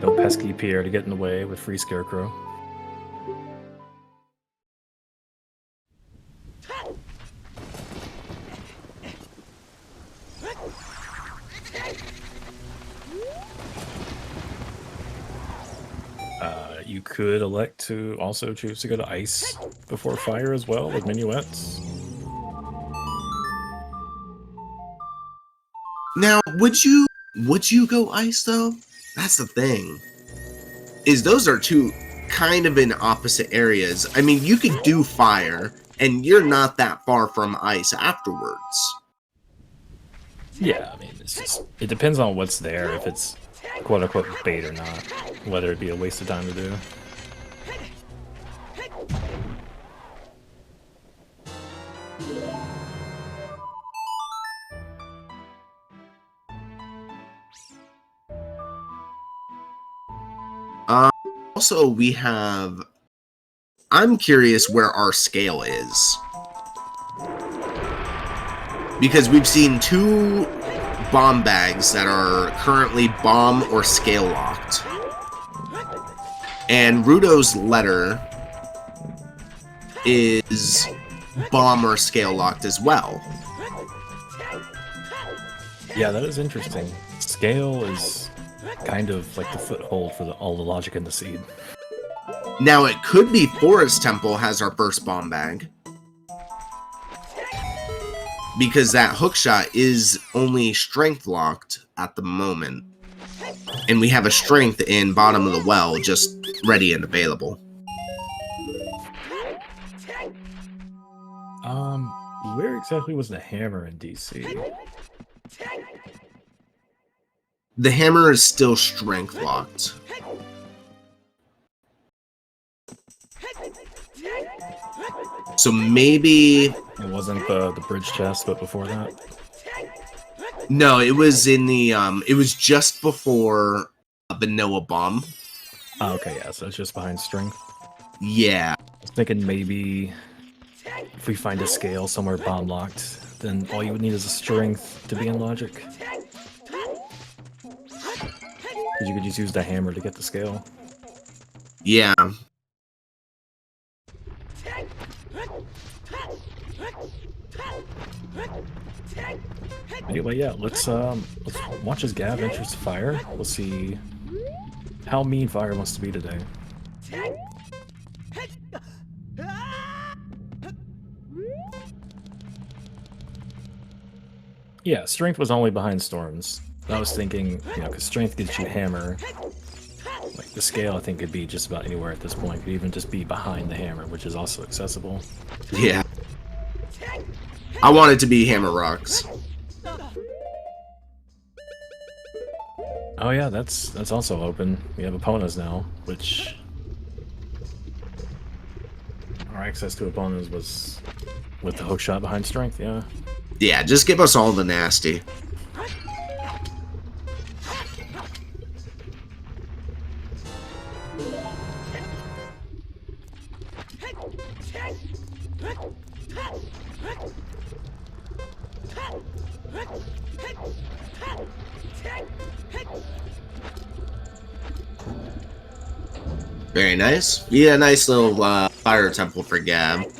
No pesky Pierre to get in the way with free Scarecrow. You could elect to also choose to go to ice before fire as well with minuets. Now, would you go ice though? That's the thing. Is those are two kind of in opposite areas. I mean, you could do fire and you're not that far from ice afterwards. Yeah, I mean, it depends on what's there, if it's quote-unquote bait or not, whether it be a waste of time to do. Also, we have... I'm curious where our scale is. Because we've seen two bomb bags that are currently bomb or scale locked. And Rudo's letter is bomb or scale locked as well. Yeah, that is interesting. Scale is kind of like the foothold for all the logic in the seed. Now it could be Forest Temple has our first bomb bag. Because that hookshot is only strength locked at the moment. And we have a strength in bottom of the well just ready and available. Where exactly was the hammer in DC? The hammer is still strength locked. So maybe... It wasn't the bridge chest, but before that? No, it was in the, it was just before Vanilla Bomb. Oh, okay, yeah, so it's just behind strength. Yeah. I was thinking maybe if we find a scale somewhere bomb locked, then all you would need is a strength to be in logic. Because you could just use the hammer to get the scale. Yeah. Anyway, yeah, let's watch as Gav enters fire. We'll see how mean fire wants to be today. Yeah, strength was only behind storms. I was thinking, because strength gets you hammer. Like the scale, I think could be just about anywhere at this point. Could even just be behind the hammer, which is also accessible. Yeah. I want it to be Hammer Rocks. Oh yeah, that's also open. We have opponents now, which our access to opponents was with the hookshot behind strength, yeah. Yeah, just give us all the nasty. Very nice. Yeah, nice little fire temple for Gab.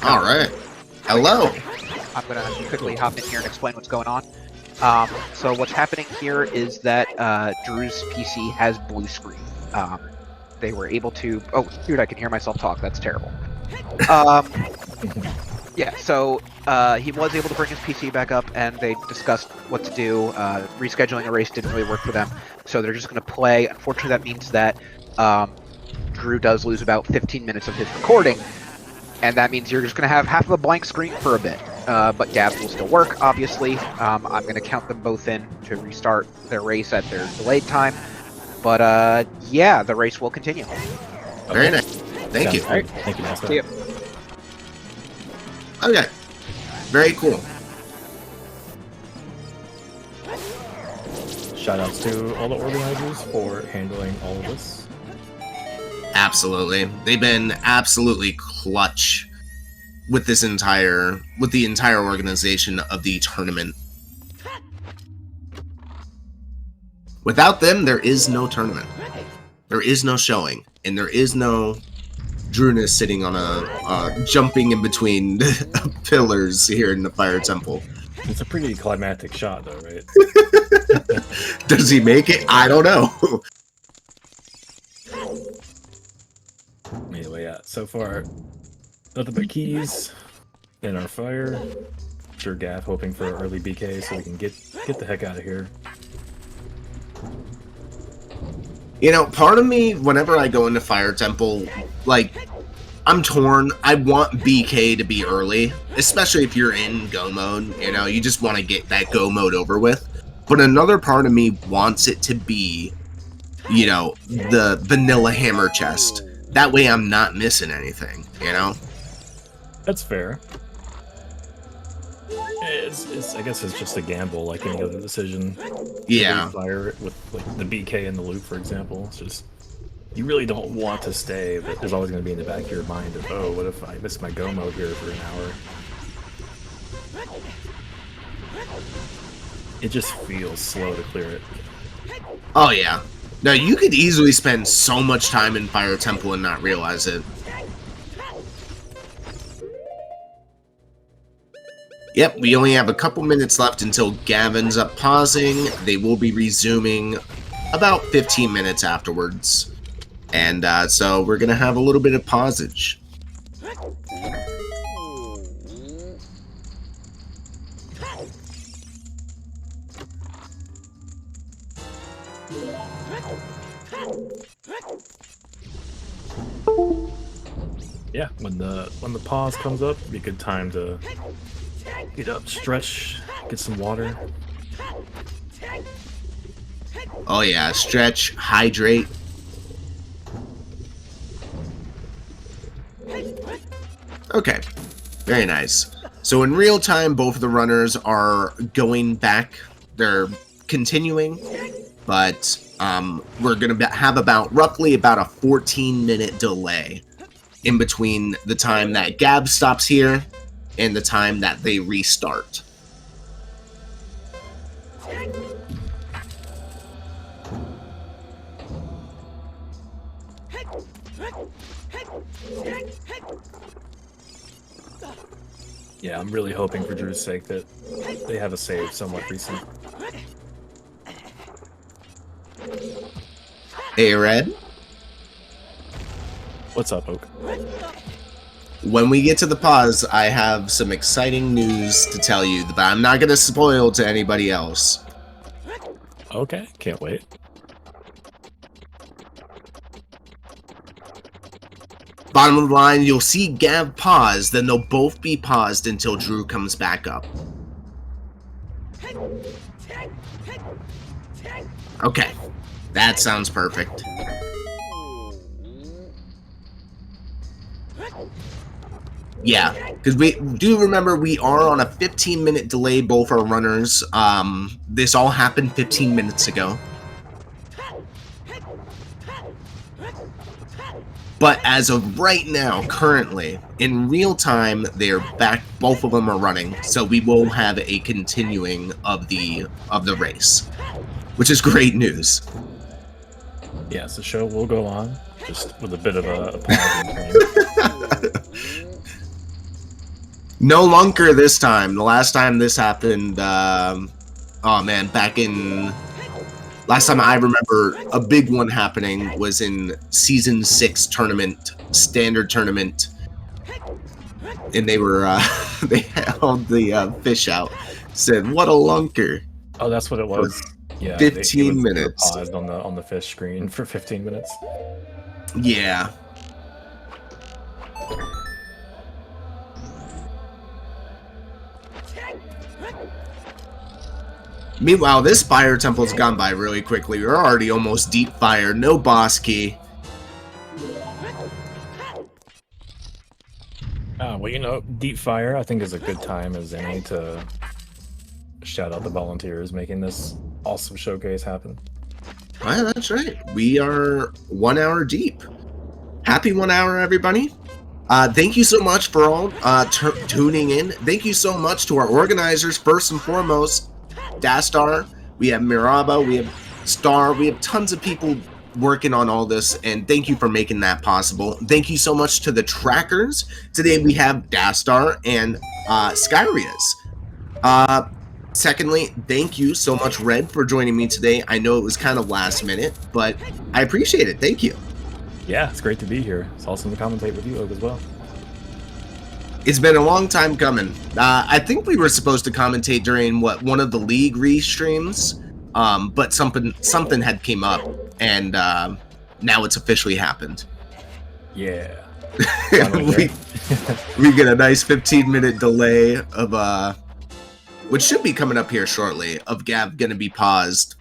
All right. Hello. I'm going to quickly hop in here and explain what's going on. So what's happening here is that Drew's PC has blue screen. They were able to... Oh, dude, I can hear myself talk. That's terrible. Yeah, so he was able to bring his PC back up, and they discussed what to do. Rescheduling a race didn't really work for them, so they're just going to play. Unfortunately, that means that Drew does lose about 15 minutes of his recording, and that means you're just going to have half of a blank screen for a bit. But Gabs will still work, obviously. I'm going to count them both in to restart their race at their delayed time. But yeah, the race will continue. Very nice. Thank you. All right. Thank you, Master. See you. Okay. Very cool. Shout outs to all the organizers for handling all of this. Absolutely. They've been absolutely clutch with the entire organization of the tournament. Without them, there is no tournament. There is no showing, and there is no drooness sitting on a jumping in between pillars here in the Fire Temple. It's a pretty climactic shot, though, right? Does he make it? I don't know. Anyway, yeah. So far, nothing but keys in our fire. Sure, Gav hoping for an early BK so we can get the heck out of here. You know, part of me, whenever I go into Fire Temple, like, I'm torn. I want BK to be early, especially if you're in go mode. You know, you just want to get that go mode over with. But another part of me wants it to be, you know, the vanilla hammer chest. That way I'm not missing anything, you know? That's fair. I guess it's just a gamble, like any other decision. Yeah. Fire it with like the BK in the loop, for example. It's just you really don't want to stay, but there's always going to be in the back of your mind of, oh, what if I miss my go mode here for an hour? It just feels slow to clear it. Oh yeah. No, you could easily spend so much time in Fire Temple and not realize it. Yep, we only have a couple minutes left until Gavin's up pausing. They will be resuming about 15 minutes afterwards. And so we're going to have a little bit of pausage. Yeah, when the pause comes up, it'd be a good time to get up, stretch, get some water. Oh yeah, stretch, hydrate. Okay, very nice. So in real time, both of the runners are going back. They're continuing, but we're going to have roughly about a 14-minute delay in between the time that Gab stops here and the time that they restart. Yeah, I'm really hoping for Drew's sake that they have a save somewhat recent. Hey, Red. What's up, Oak? When we get to the pause, I have some exciting news to tell you that I'm not going to spoil to anybody else. Okay, can't wait. Bottom of the line, you'll see Gav pause, then they'll both be paused until Drew comes back up. Okay, that sounds perfect. Yeah, because we do remember we are on a 15-minute delay, both our runners. This all happened 15 minutes ago. But as of right now, currently, in real time, they're back. Both of them are running, so we will have a continuing of the race, which is great news. Yes, the show will go on, just with a bit of a pause in between. No lunker this time. The last time this happened, oh man, back in... Last time I remember a big one happening was in Season 6 tournament, standard tournament. And they were, they held the fish out. Said, what a lunker. Oh, that's what it was. Yeah, 15 minutes. Paused on the fish screen for 15 minutes. Yeah. Meanwhile, this fire temple's gone by really quickly. We're already almost deep fire. No boss key. Well, you know, deep fire, I think, is a good time as any to shout out the volunteers making this awesome showcase happen. Well, that's right. We are 1 hour deep. Happy 1 hour, everybody. Thank you so much for all tuning in. Thank you so much to our organizers, first and foremost. Dastar, we have Miraba, we have Star, we have tons of people working on all this, and thank you for making that possible. Thank you so much to the trackers. Today we have Dastar and Skyrias. Secondly, thank you so much, Red, for joining me today. I know it was kind of last minute, but I appreciate it. Thank you. Yeah, it's great to be here. It's awesome to commentate with you, Oak, as well. It's been a long time coming. I think we were supposed to commentate during one of the league restreams, but something had came up, and now it's officially happened. Yeah. we get a nice 15-minute delay of which should be coming up here shortly, of Gav gonna be paused.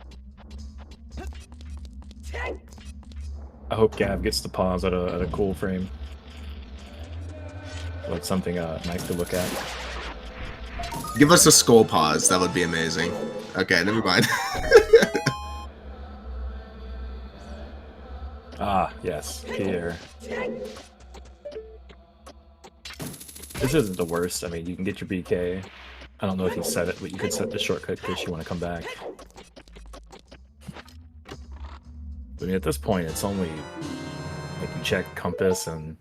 I hope Gav gets to pause at a cool frame. Like something nice to look at. Give us a skull pause. That would be amazing. Okay, never mind. Yes, Pierre. This isn't the worst. I mean, you can get your BK. I don't know if you set it, but you could set the shortcut in case you want to come back. I mean, at this point, it's only like you check compass and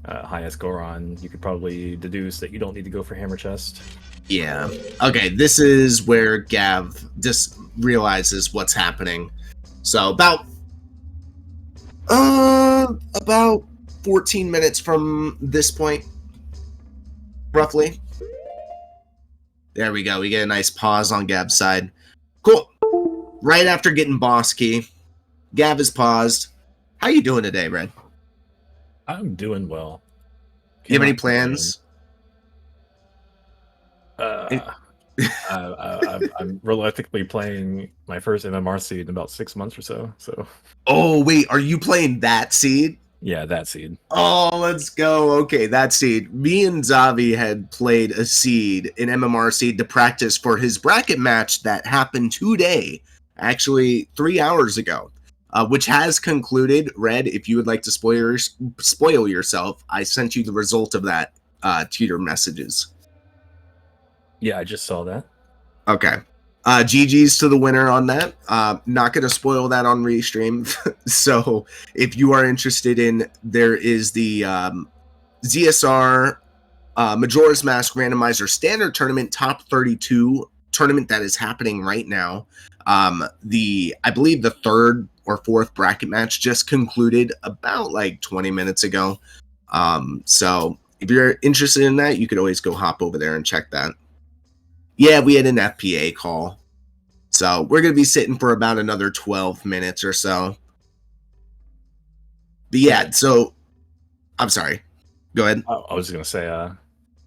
highest Goron. You could probably deduce that you don't need to go for hammer chest. Yeah. Okay, this is where Gav just realizes what's happening. So about 14 minutes from this point, roughly. There we go. We get a nice pause on Gav's side. Cool. Right after getting boss key, Gav is paused. How you doing today, Red? I'm doing well. Do you have any plans? I'm realistically playing my first MMR seed in about 6 months or so. So. Oh wait, are you playing that seed? Yeah, that seed. Oh, let's go. Okay, that seed. Me and Zavi had played a seed, an MMR seed, to practice for his bracket match that happened today, actually 3 hours ago, which has concluded. Red, if you would like to spoil yourself, I sent you the result of that to your messages. Yeah, I just saw that. Okay. GG's to the winner on that. Not going to spoil that on Restream. So if you are interested in, there is the ZSR Majora's Mask Randomizer Standard Tournament Top 32 tournament that is happening right now. I believe the third or fourth bracket match just concluded about like 20 minutes ago. So if you're interested in that, you could always go hop over there and check that. Yeah, we had an FPA call. So we're going to be sitting for about another 12 minutes or so. But yeah, so I'm sorry. Go ahead. I was going to say,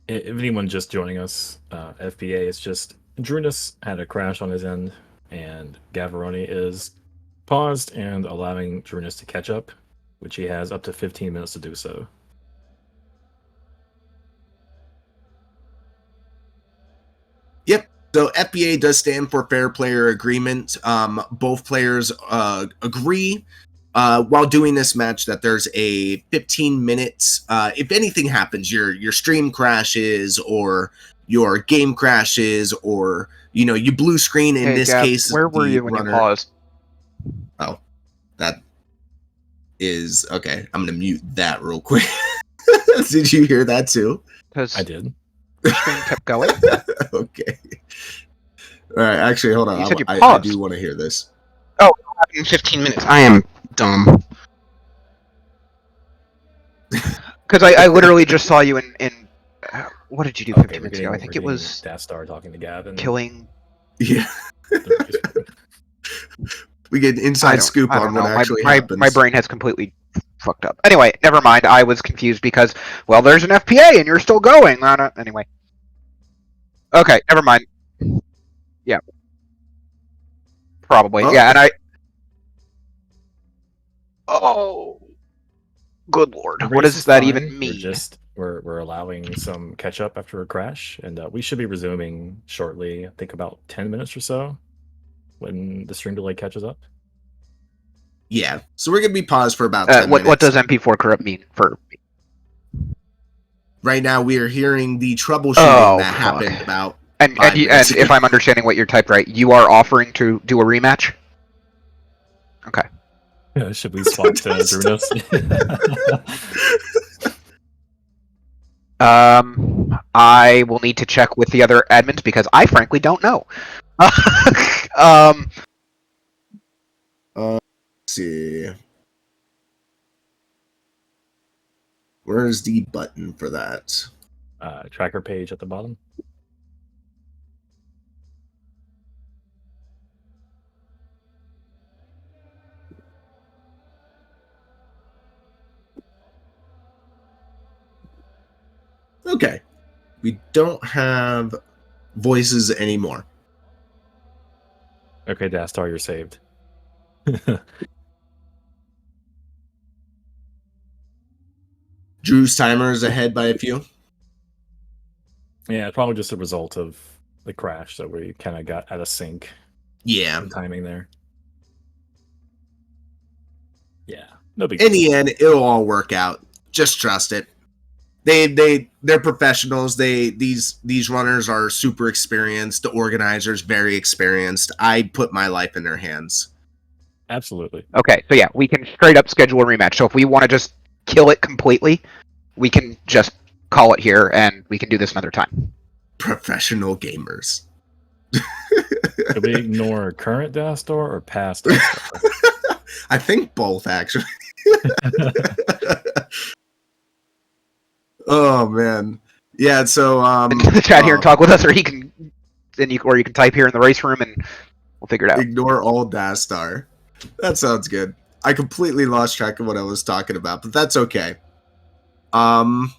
if anyone just joining us, FPA is just drooness had a crash on his end, and Gavaroni is paused and allowing drooness to catch up, which he has up to 15 minutes to do so. Yep. So FPA does stand for Fair Player Agreement. Both players agree while doing this match that there's a 15 minutes. If anything happens, your stream crashes or your game crashes, or you blue screen. In this Gav, case, where were you when you paused? Oh, that is okay. I'm gonna mute that real quick. Did you hear that too? Because I did. the stream kept going. Okay. All right. Actually, hold on. You said you I paused. do want to hear this. In 15 minutes. I am dumb. Because I literally just saw you in what did you do 15 minutes ago? I think it was Death Star talking to Gavin. killing. Yeah. We get an inside scoop on what actually happens. My brain has completely fucked up. Anyway, never mind. I was confused because, well, there's an FPA and you're still going. Anyway. Okay, never mind. Yeah. Probably. Okay. Yeah, and I... Oh. Good lord. What does that even mean? We're allowing some catch up after a crash, and we should be resuming shortly. I think about 10 minutes or so when the stream delay catches up. Yeah, so we're gonna be paused for about 10 minutes. What does MP4 corrupt mean for? Right now, we are hearing the troubleshooting that happened about. And if I'm understanding what you're typed right, you are offering to do a rematch. Okay. Yeah, should we swap to drooness? I will need to check with the other admins because I frankly don't know. Let's see. Where's the button for that? Tracker page at the bottom. Okay. We don't have voices anymore. Okay, Death Star, you're saved. Drew's timer is ahead by a few. Yeah, it's probably just a result of the crash that we kind of got out of sync. Yeah. Timing there. Yeah. No big In the end, it'll all work out. Just trust it. They're professionals. These runners are super experienced. The organizers very experienced. I put my life in their hands. Absolutely. Okay, so yeah, we can straight up schedule a rematch. So if we want to just kill it completely, we can just call it here and we can do this another time. Professional gamers. Should we ignore current Death Star or past Death Star? I think both, actually. Oh man, yeah. So chat here and talk with us, or you can type here in the race room and we'll figure it out. Ignore all Death Star. That sounds good. I completely lost track of what I was talking about, but that's okay. MMR.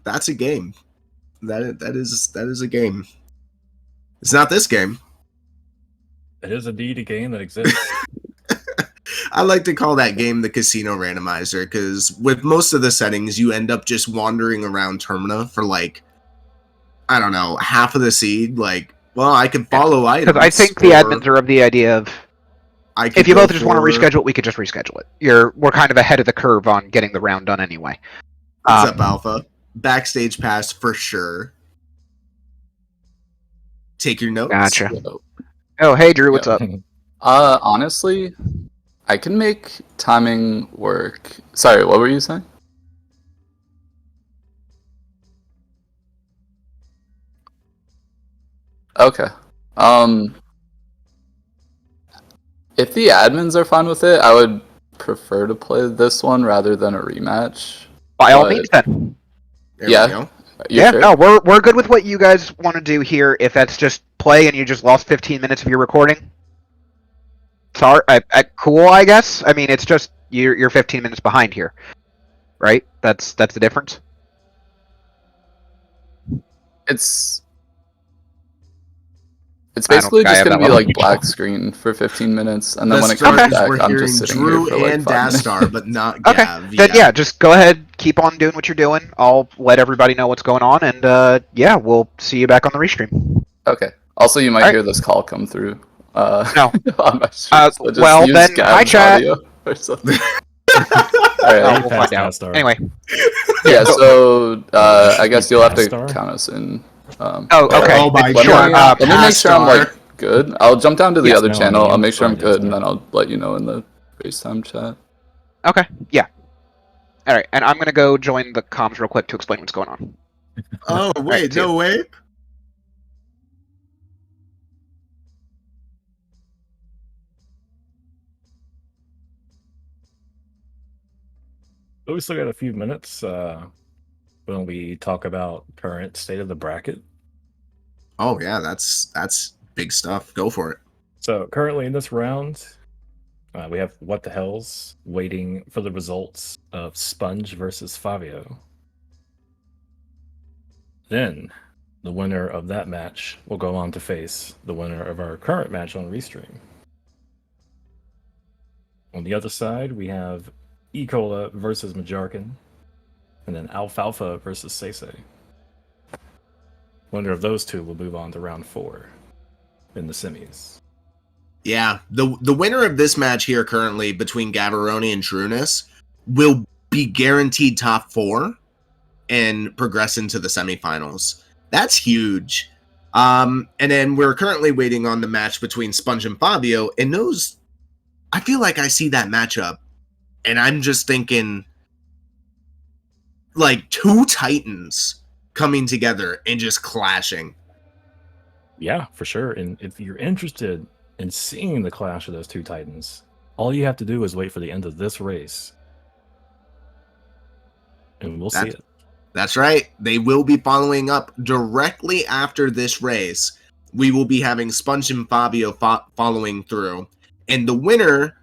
That's a game. That is a game. It's not this game. It is indeed a game that exists. I like to call that game the Casino Randomizer because with most of the settings, you end up just wandering around Termina for like, I don't know, half of the seed. Like, well, I can follow items. Because I think the admins are of the idea of if you both just want to reschedule it, we could just reschedule it. We're kind of ahead of the curve on getting the round done anyway. What's up, Alpha? Backstage pass for sure. Take your notes. Gotcha. Oh, hey, Drew, what's up? Honestly, I can make timing work. Sorry, what were you saying? Okay. If the admins are fine with it, I would prefer to play this one rather than a rematch. By all means, then. There we go. Yeah, sure? No, we're good with what you guys want to do here. If that's just play and you just lost 15 minutes of your recording, sorry, cool, I guess. I mean, it's just you're 15 minutes behind here, right? That's the difference. It's basically just going to be like black screen for 15 minutes, and then when it comes back, I'm just sitting Drew here for like and 5 minutes. Dastar, but not Okay, Gav. then yeah, just go ahead, keep on doing what you're doing. I'll let everybody know what's going on, and yeah, we'll see you back on the restream. Okay. Also, you might hear this call come through. No. On my stream, so just well, use then, Gav's hi, chat. audio or something. Alright, we'll find out. Anyway. Yeah, so I guess you'll have to count us in. Okay. Oh my God. Let me make sure I'm like good. I'll jump down to the other channel. I'll make sure I'm good, and Star. then I'll let you know in the FaceTime chat. Okay. Yeah. All right, and I'm gonna go join the comms real quick to explain what's going on. Oh, wait, no way. But we still got a few minutes when we talk about current state of the bracket. Oh, yeah, that's big stuff. Go for it. So currently in this round, we have What the Hells waiting for the results of Sponge versus Fabio. Then the winner of that match will go on to face the winner of our current match on Restream. On the other side, we have E. Cola versus Majarkin, and then Alfalfa versus Seisei. Winner of those two will move on to round 4 in the semis. Yeah, the winner of this match here currently between Gavaroni and drooness will be guaranteed top 4 and progress into the semifinals. That's huge. And then we're currently waiting on the match between Sponge and Fabio, and those, I feel like I see that matchup, and I'm just thinking, like, 2 titans coming together and just clashing. Yeah, for sure. And if you're interested in seeing the clash of those 2 titans, all you have to do is wait for the end of this race, and we'll see it. That's right. They will be following up directly after this race. We will be having Sponge and Fabio following through, and the winner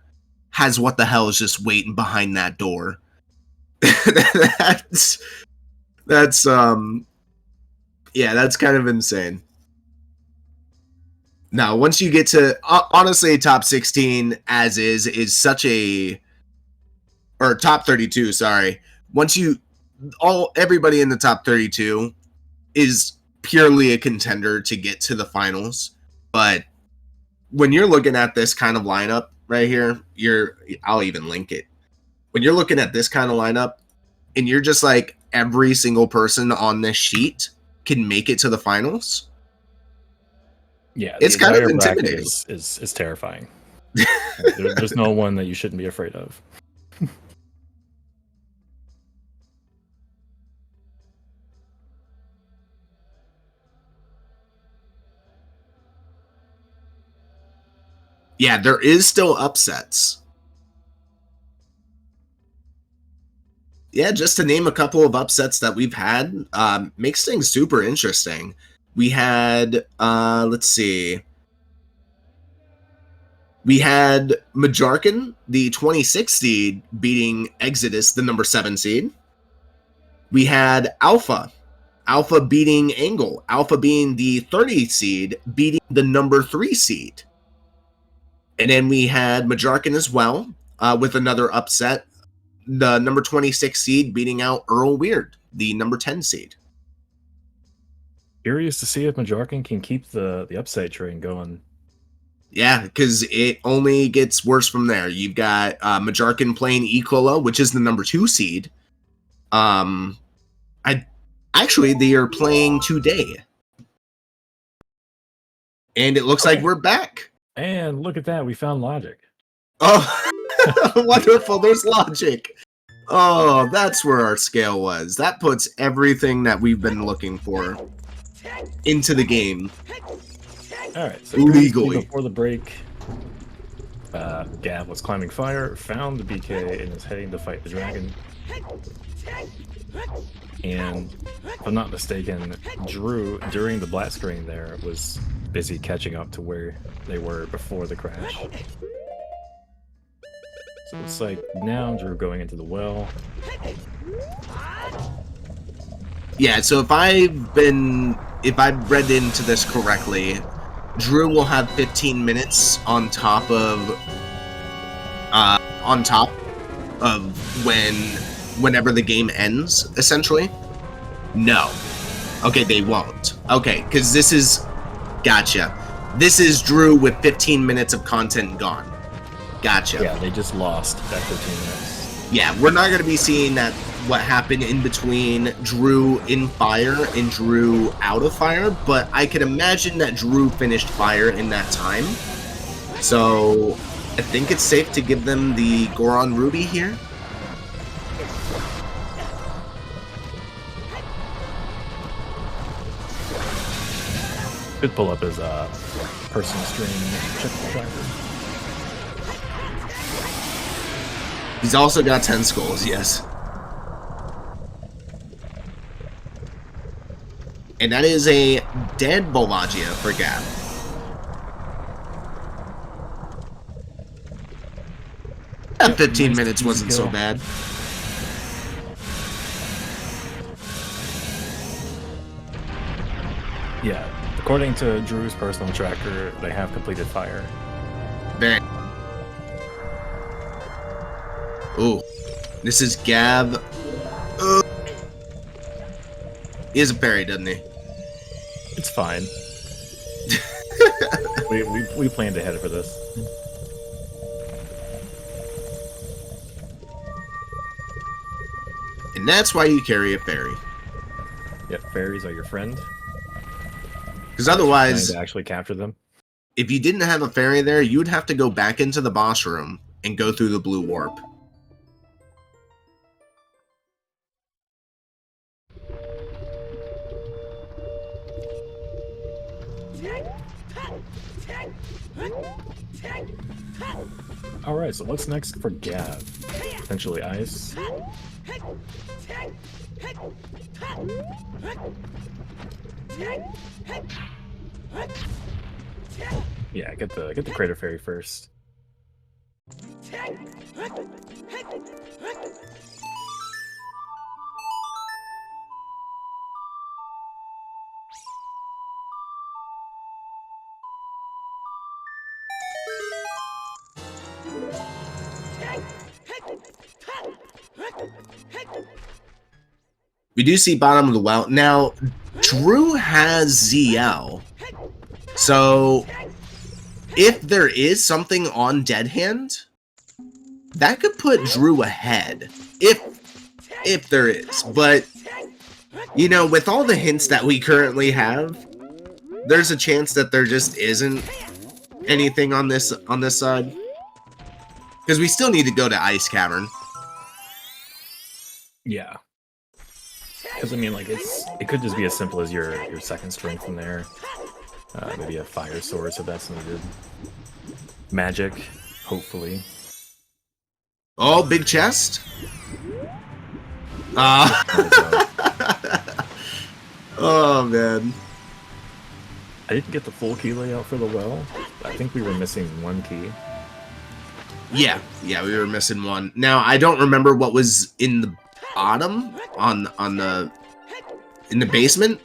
has What the Hell is just waiting behind that door. that's yeah, that's kind of insane. Now, once you get to honestly, top 16 as is such a, or top 32, sorry. Once you everybody in the top 32 is purely a contender to get to the finals. But when you're looking at this kind of lineup right here, I'll even link it. When you're looking at this kind of lineup and you're just like, every single person on this sheet can make it to the finals. Yeah, it's kind of intimidating. Is terrifying. There's no one that you shouldn't be afraid of. Yeah, there is still upsets. Yeah, just to name a couple of upsets that we've had, makes things super interesting. We had, let's see. We had Majarkin, the 26 seed, beating Exodus, the number 7 seed. We had Alpha beating Angle. Alpha being the 30 seed, beating the number 3 seed. And then we had Majarkin as well, with another upset. The number 26 seed beating out Earl Weird, the number 10 seed. Curious to see if Majarkin can keep the upside train going. Yeah, because it only gets worse from there. You've got Majarkin playing Ecola, which is the number 2 seed. Actually, they are playing today. And it looks like we're back. And look at that, we found Logic. Oh, wonderful, there's Logic. Oh, that's where our scale was. That puts everything that we've been looking for into the game. Alright, so legally. Before the break, Gav was climbing fire, found the BK, and is heading to fight the dragon. And if I'm not mistaken, Drew, during the black screen there, was busy catching up to where they were before the crash. So it's like now Drew going into the well. Yeah, so if I've read into this correctly, Drew will have 15 minutes on top of whenever the game ends, essentially. No. Okay, they won't. Okay, because this is... Gotcha. This is Drew with 15 minutes of content gone. Gotcha. Yeah, they just lost that 15 minutes. Yeah, we're not going to be seeing that what happened in between Drew in fire and Drew out of fire, but I can imagine that Drew finished fire in that time. So I think it's safe to give them the Goron Ruby here. Could pull up his person stream check tracker. He's also got 10 skulls, yes. And that is a dead Bolagia for Gab. That 15 minutes wasn't so bad. Yeah, according to Drew's personal tracker, they have completed fire. Bang. Ooh, this is Gab. He has a parry, doesn't he? It's fine. we planned ahead for this. And that's why you carry a fairy. Yep, fairies are your friend. Because otherwise, Trying to actually capture them. if you didn't have a fairy there, you would have to go back into the boss room and go through the blue warp. Alright, so what's next for Gab? Potentially ice. Yeah, get the Crater Fairy first. We do see bottom of the well. Now, Drew has ZL. So, if there is something on Dead Hand, that could put Drew ahead. If there is. But, you know, with all the hints that we currently have, there's a chance that there just isn't anything on this side. Because we still need to go to Ice Cavern. Yeah. Because I mean, like it could just be as simple as your second strength in there. Maybe a fire source if that's needed. Magic, hopefully. Oh, big chest. Oh man. I didn't get the full key layout for the well. I think we were missing one key. Yeah, we were missing one. Now I don't remember what was in the bottom in the basement.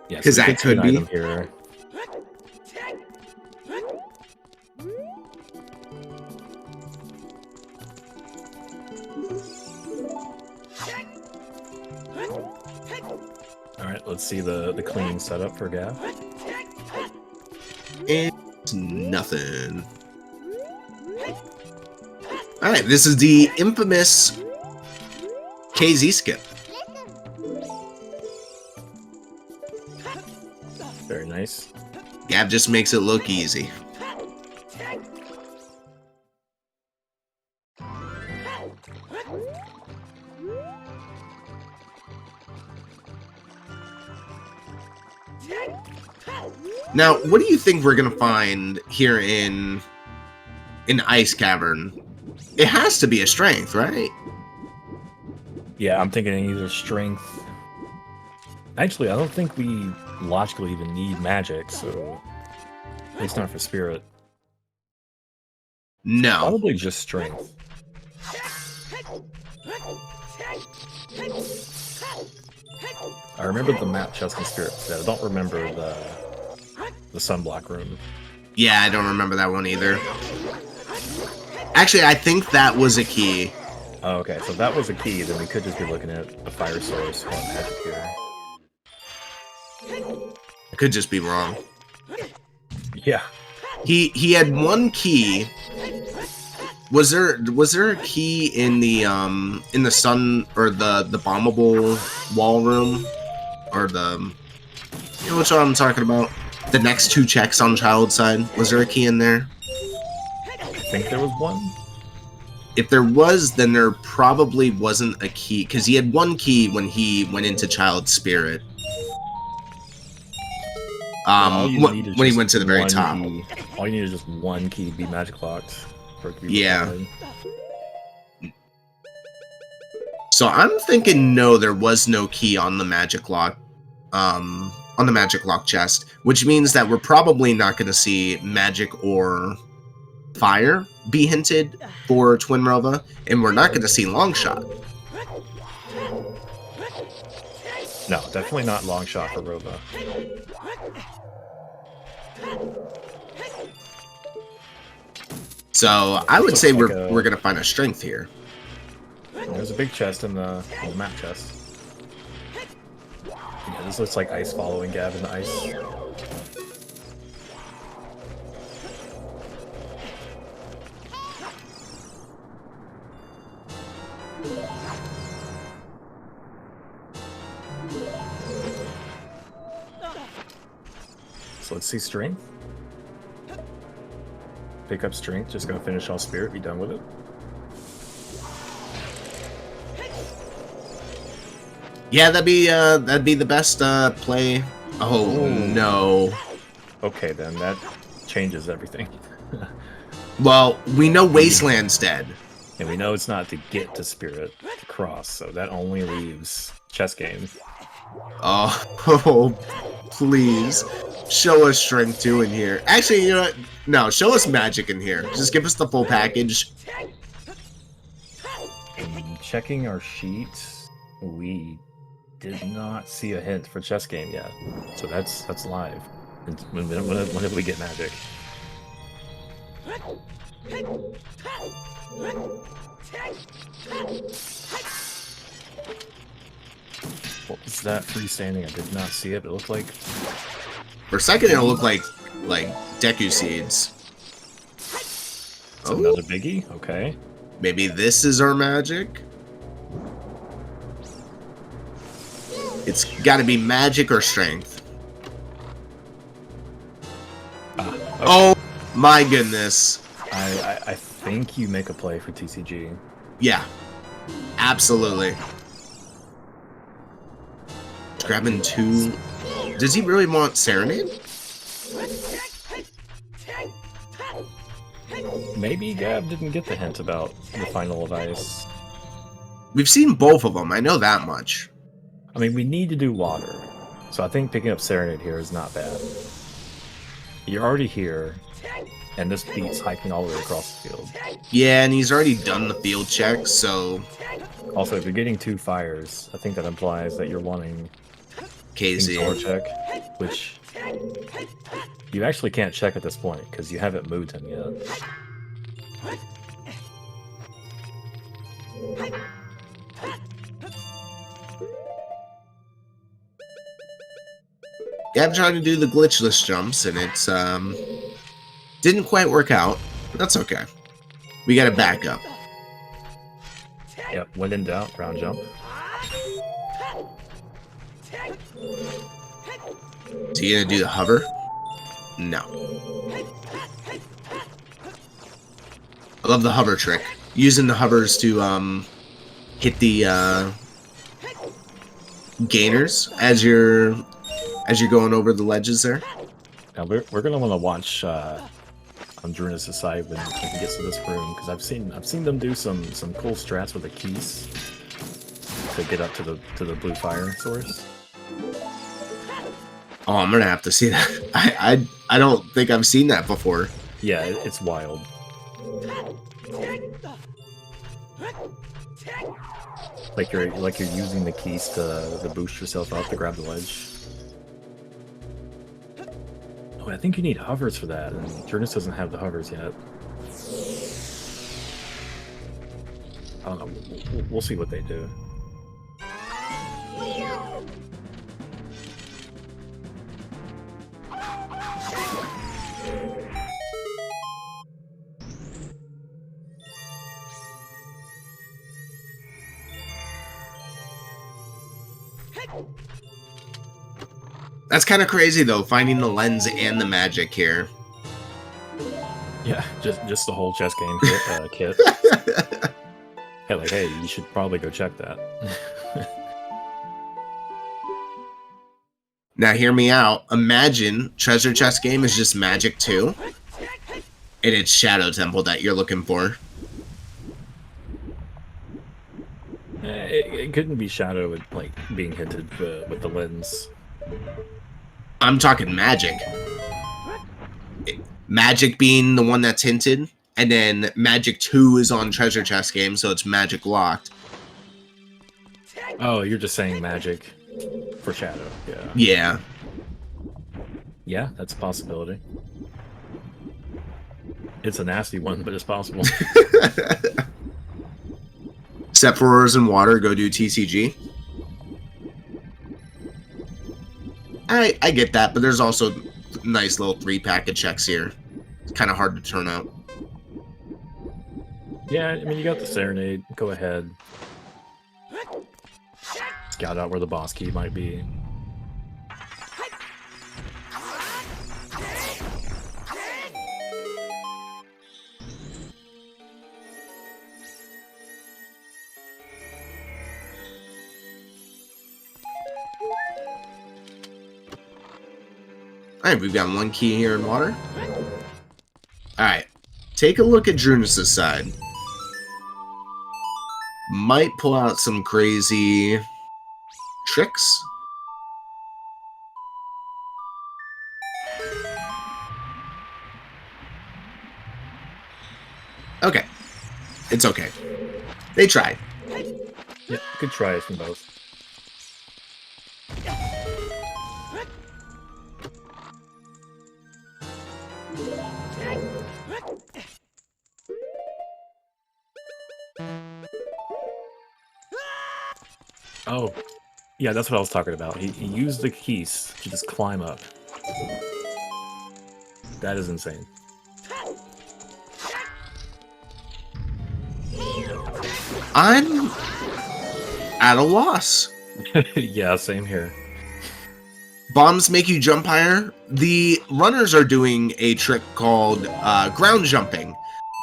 Yeah, because so that could be. Here. All right, let's see the clean setup for Gav. It's nothing. All right, this is the infamous KZ skip. Very nice. Gav just makes it look easy. Now, what do you think we're gonna find here in Ice Cavern? It has to be a strength, right? Yeah, I'm thinking either strength. Actually, I don't think we logically even need magic, so at least not for spirit. No. Probably just strength. I remember the map chest and spirit set. I don't remember the sunblock room. Yeah, I don't remember that one either. Actually, I think that was a key. Oh, okay, so if that was a key, then we could just be looking at a fire source or magic here. I could just be wrong. Yeah. He had one key. Was there a key in the sun or the bombable wall room, or the, you know which one I'm talking about? The next two checks on child side. Was there a key in there? I think there was one. If there was, then there probably wasn't a key, because he had one key when he went into child spirit. All you need is when he just went to the very one top. key. All you need is just one key to be magic locked. For it to be Yeah. valid. So I'm thinking no, there was no key on the magic lock, on the magic lock chest, which means that we're probably not going to see magic or fire be hinted for Twin Rova, and we're not going to see long shot. No, definitely not long shot for Rova. So I would say we're going to find a strength here. There's a big chest in the map chest. Yeah, this looks like ice following Gav in the ice. So let's see strength. Pick up strength, just gonna finish all spirit, be done with it. Yeah, that'd be the best play. Oh no. Okay, then that changes everything. Well, we know Wasteland's dead. And we know it's not to get to spirit, to cross, so that only leaves chess game. Oh, please. Show us strength 2 in here. Actually, you know what? No, show us magic in here. Just give us the full package. Checking our sheet, we did not see a hint for chess game yet. So that's live. When did we get magic? What was that freestanding? I did not see it. It looked like... For a second, it'll look like Deku Seeds. It's another biggie? Okay. Maybe this is our magic? It's got to be magic or strength. Okay. Oh my goodness. I think you make a play for TCG. Yeah. Absolutely. Grabbing 2. Does he really want Serenade? Maybe Gab didn't get the hint about the final of ice. We've seen both of them. I know that much. I mean, we need to do water. So I think picking up Serenade here is not bad. You're already here, and this beats hiking all the way across the field. Yeah, and he's already done the field check, so... Also, if you're getting 2 fires, I think that implies that you're wanting KZ. Door check, which you actually can't check at this point, because you haven't moved him yet. Yeah, I'm trying to do the glitchless jumps, and it's, didn't quite work out, but that's okay. We got to back up. Yep, when in doubt, ground jump. Is he gonna do the hover? No. I love the hover trick. Using the hovers to, hit the, gainers as you're going over the ledges there. Now we're gonna want to watch on Drooness' side when he gets to this room, because I've seen them do some cool strats with the keys to get up to the blue fire source. Oh, I'm gonna have to see that. I don't think I've seen that before. Yeah, it's wild. Like you're using the keys to boost yourself up to grab the ledge. Oh, I think you need hovers for that, and Drooness doesn't have the hovers yet. I don't know. We'll see what they do. That's kind of crazy though, finding the lens and the magic here. Yeah, just the whole chess game kit. Yeah, like, hey, you should probably go check that. Now hear me out. Imagine treasure chest game is just Magic 2. And it's Shadow Temple that you're looking for. It couldn't be Shadow with, like, being hinted with the lens. I'm talking Magic. Magic being the one that's hinted, and then Magic 2 is on treasure chest game, so it's Magic locked. Oh, you're just saying Magic for Shadow. Yeah. Yeah. Yeah, that's a possibility. It's a nasty one, but it's possible. Except for Ores and Water, go do TCG. I get that, but there's also nice little 3-packet checks here. It's kind of hard to turn out. Yeah, I mean, you got the Serenade. Go ahead. Scout out where the boss key might be. Alright, we've got one key here in water. Alright, take a look at Drooness' side. Might pull out some crazy tricks. Okay. It's okay. They tried. Yeah, good tries from both. Oh, yeah, that's what I was talking about. He used the keys to just climb up. That is insane. I'm at a loss. Yeah, same here. Bombs make you jump higher. The runners are doing a trick called ground jumping,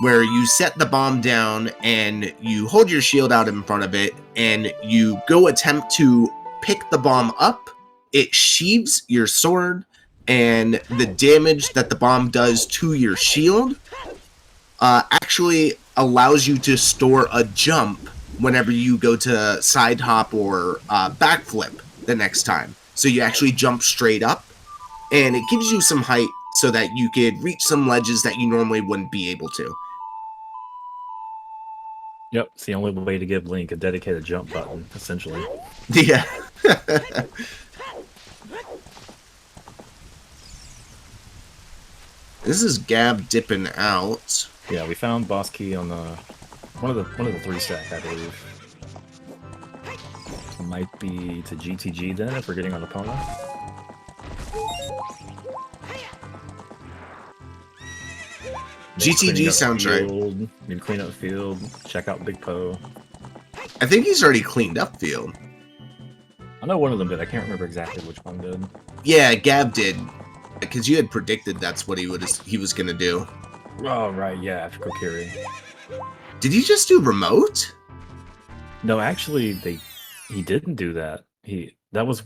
where you set the bomb down and you hold your shield out in front of it and you go attempt to pick the bomb up. It sheaves your sword, and the damage that the bomb does to your shield actually allows you to store a jump whenever you go to side hop or backflip the next time. So you actually jump straight up, and it gives you some height so that you could reach some ledges that you normally wouldn't be able to. Yep, it's the only way to give Link a dedicated jump button, essentially. Yeah. This is Gab dipping out. Yeah, we found boss key on the one of the 3-stack, I believe. Might be to GTG then if we're getting on the Pona. GTG sounds right. Maybe clean up the field, check out Big Poe. I think he's already cleaned up field. I know one of them did. I can't remember exactly which one did. Yeah, Gab did, because you had predicted that's what he was gonna do. Oh right, yeah, after Kokiri. Did he just do remote? No, actually, he didn't do that. That was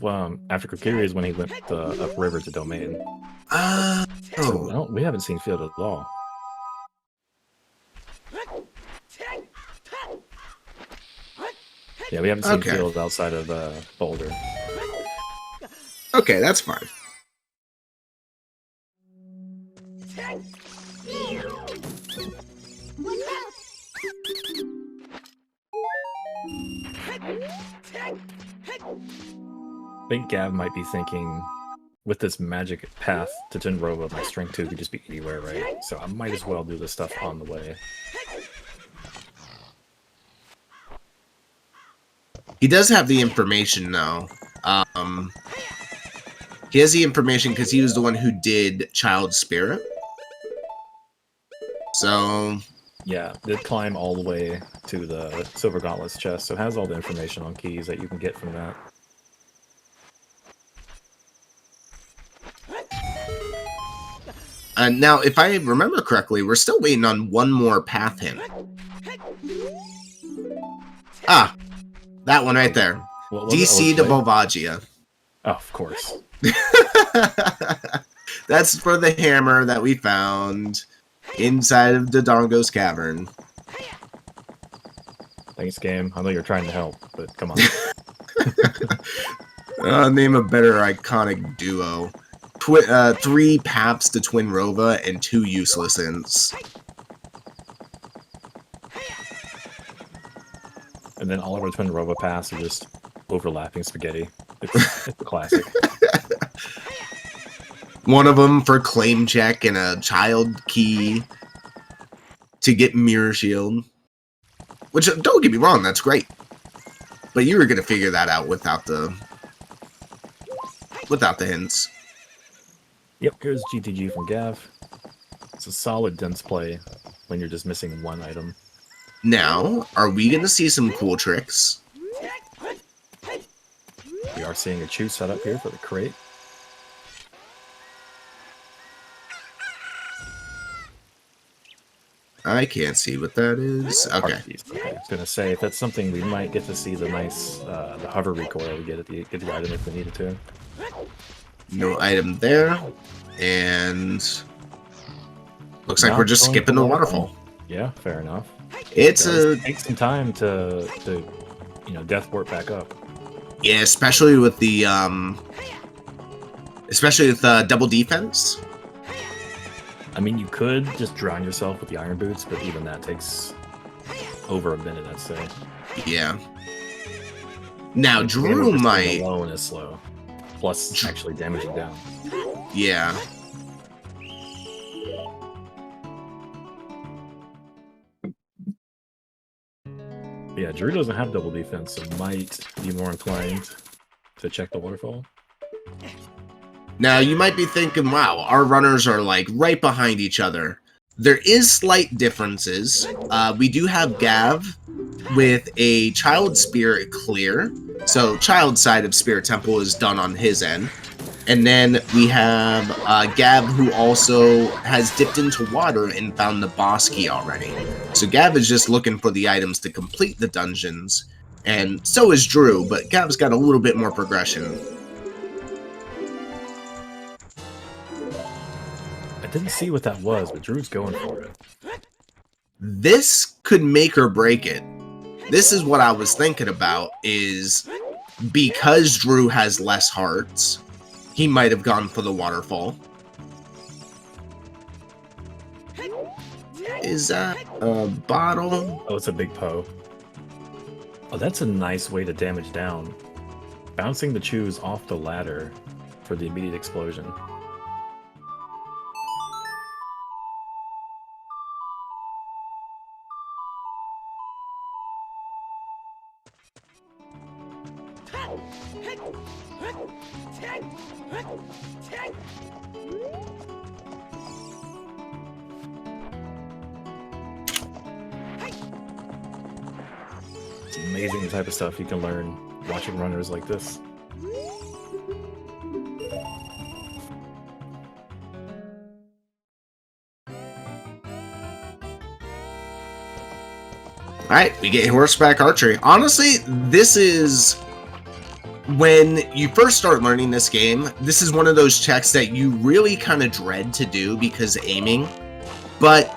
after Kokiri is when he went upriver to Domain. So, we haven't seen field at all. Yeah, we haven't seen field outside of Boulder. Okay, that's fine. I think Gav might be thinking, with this magic path to Jinroba, my strength 2 could just be anywhere, right? So I might as well do this stuff on the way. He does have the information, though. He has the information because he was the one who did Child Spirit. So... yeah, did climb all the way to the Silver Gauntlets chest, so it has all the information on keys that you can get from that. Now, if I remember correctly, we're still waiting on one more path hint. Ah, that one right there. What DC to like? Bovagia. Oh, of course. That's for the hammer that we found inside of Dodongo's cavern. Thanks, game. I know you're trying to help, but come on. Name a better iconic duo. 3 Paps to Twin Rova and 2 useless ints. And then all of our Twin Rova paths are just overlapping spaghetti. It's a classic. One of them for claim check and a child key to get Mirror Shield. Which, don't get me wrong, that's great. But you were going to figure that out without the hints. Yep, here's GTG from Gav. It's a solid dense play when you're just missing one item. Now, are we going to see some cool tricks? We are seeing a chew setup here for the crate. I can't see what that is. Okay. I was gonna say, if that's something, we might get to see the nice, the hover recoil we get at the item if we needed to. No item there, and looks like we're just skipping the waterfall. Yeah, fair enough. It's takes some time to death warp back up. Yeah, especially with the double defense. I mean, you could just drown yourself with the iron boots, but even that takes over a minute, I'd say. Yeah. Now, Drew might... low and is slow. Plus, actually damaging down. Yeah. Yeah, Drew doesn't have double defense, so might be more inclined to check the waterfall. Now, you might be thinking, wow, our runners are, like, right behind each other. There is slight differences. We do have Gav with a Child Spirit clear. So, Child side of Spirit Temple is done on his end. And then we have Gav, who also has dipped into water and found the boss key already. So, Gav is just looking for the items to complete the dungeons. And so is Drew, but Gav's got a little bit more progression. I didn't see what that was, but Drew's going for it. This could make or break it. This is what I was thinking about, is because Drew has less hearts, he might have gone for the waterfall. Is that a bottle? Oh, it's a big Poe. Oh, that's a nice way to damage down. Bouncing the chews off the ladder for the immediate explosion. It's amazing the type of stuff you can learn watching runners like this. Alright, we get horseback archery. Honestly, this is... when you first start learning this game, this is one of those checks that you really kind of dread to do because aiming. But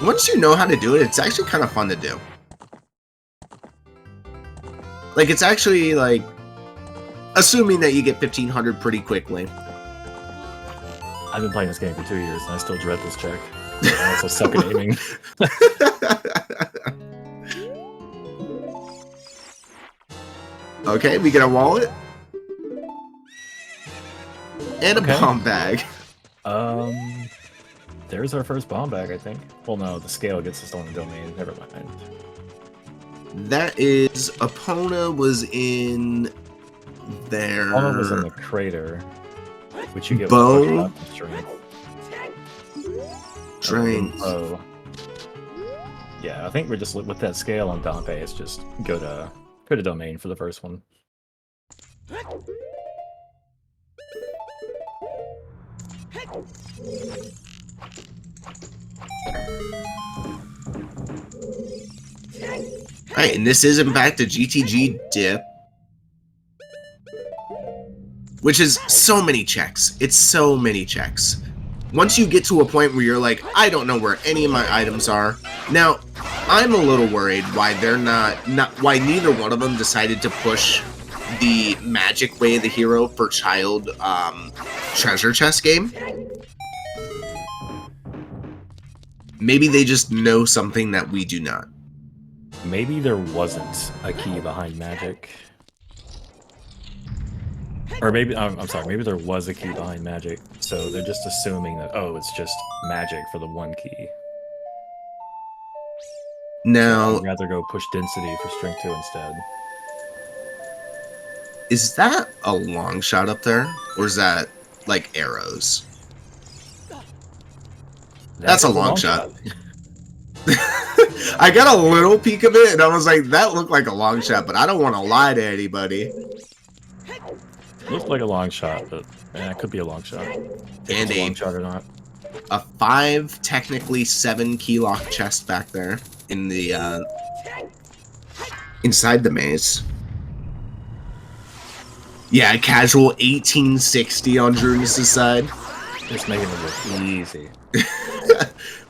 once you know how to do it, it's actually kind of fun to do. Like, it's actually, like, assuming that you get 1500 pretty quickly. I've been playing this game for 2 years, and I still dread this check. I also suck at aiming. Okay, we get a wallet. And a bomb bag. There's our first bomb bag, I think. Well, no, the scale gets us on the domain. Never mind. That is... Epona was in... there. Epona was in the crater, which you get Bow. Strength. Oh. Yeah, I think we're just with that scale on Dompe. It's just go to domain for the first one. Alright, and this is in fact a GTG dip. which is so many checks. It's so many checks. Once you get to a point where you're like, I don't know where any of my items are. Now, I'm a little worried why they're why neither one of them decided to push the Magic Way of the Hero for Child treasure chest game. Maybe they just know something that we do not. Maybe there wasn't a key behind magic. Or maybe, I'm sorry, maybe there was a key behind magic, so they're just assuming that, oh, it's just magic for the one key. Now, So I'd rather go push density for strength 2 instead. is that a long shot up there? Or is that, like, arrows? That's a long shot. I got a little peek of it, and I was like, that looked like a long shot, but I don't want to lie to anybody. Looks like a long shot, but it could be a long shot. And a long shot or not. A 5, technically 7 key lock chest back there in the inside the maze. Yeah, casual 1860 on Drooness' side. Just making it look easy.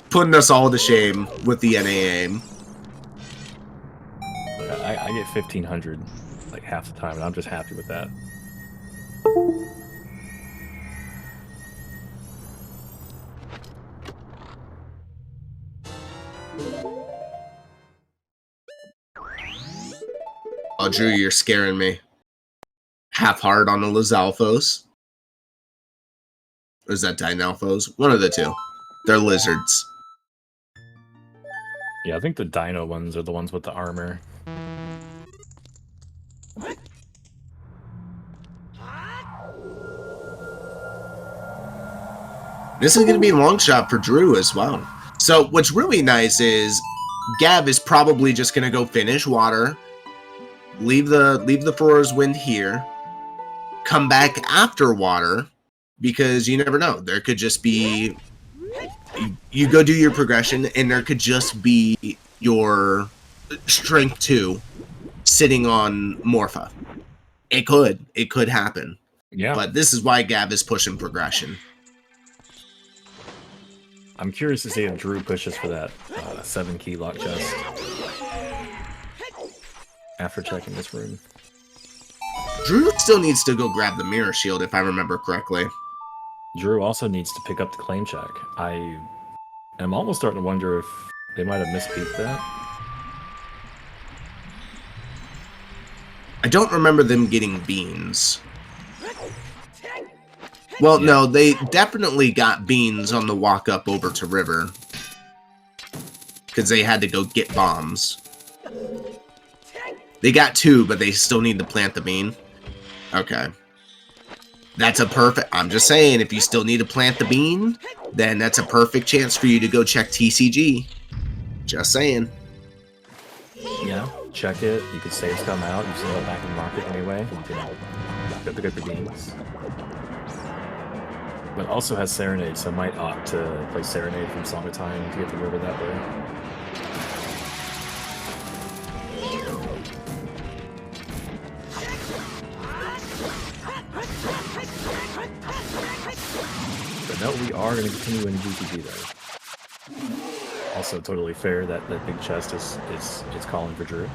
Putting us all to shame with the NA aim. I get 1500 like half the time, and I'm just happy with that. Oh, Drew, you're scaring me. Half hard on the Lizalfos. Or is that Dinalfos? One of the two. They're lizards. Yeah, I think the dino ones are the ones with the armor. This is going to be a long shot for Drew as well. So what's really nice is Gav is probably just going to go finish water, leave the Furor's Wind here, come back after water, because you never know. There could just be... You go do your progression, and there could just be your Strength 2 sitting on Morpha. It could happen. Yeah. But this is why Gav is pushing progression. I'm curious to see if Drew pushes for that 7 key lock chest after checking this room. Drew still needs to go grab the mirror shield, if I remember correctly. Drew also needs to pick up the claim check. I am almost starting to wonder if they might have mispeaked that. I don't remember them getting beans. Well, Yeah. no, they definitely got beans on the walk up over to River. Because they had to go get bombs. They got 2, but they still need to plant the bean. Okay. That's a perfect... I'm just saying, if you still need to plant the bean, then that's a perfect chance for you to go check TCG. Just saying. Yeah, check it. You could save come out. You sell it back in the market anyway. You can go pick up your beans. But also has Serenade, so might opt to play Serenade from Song of Time to get the river that way. But no, we are going to continue in GTG though. Also totally fair that that big chest is calling for Drew.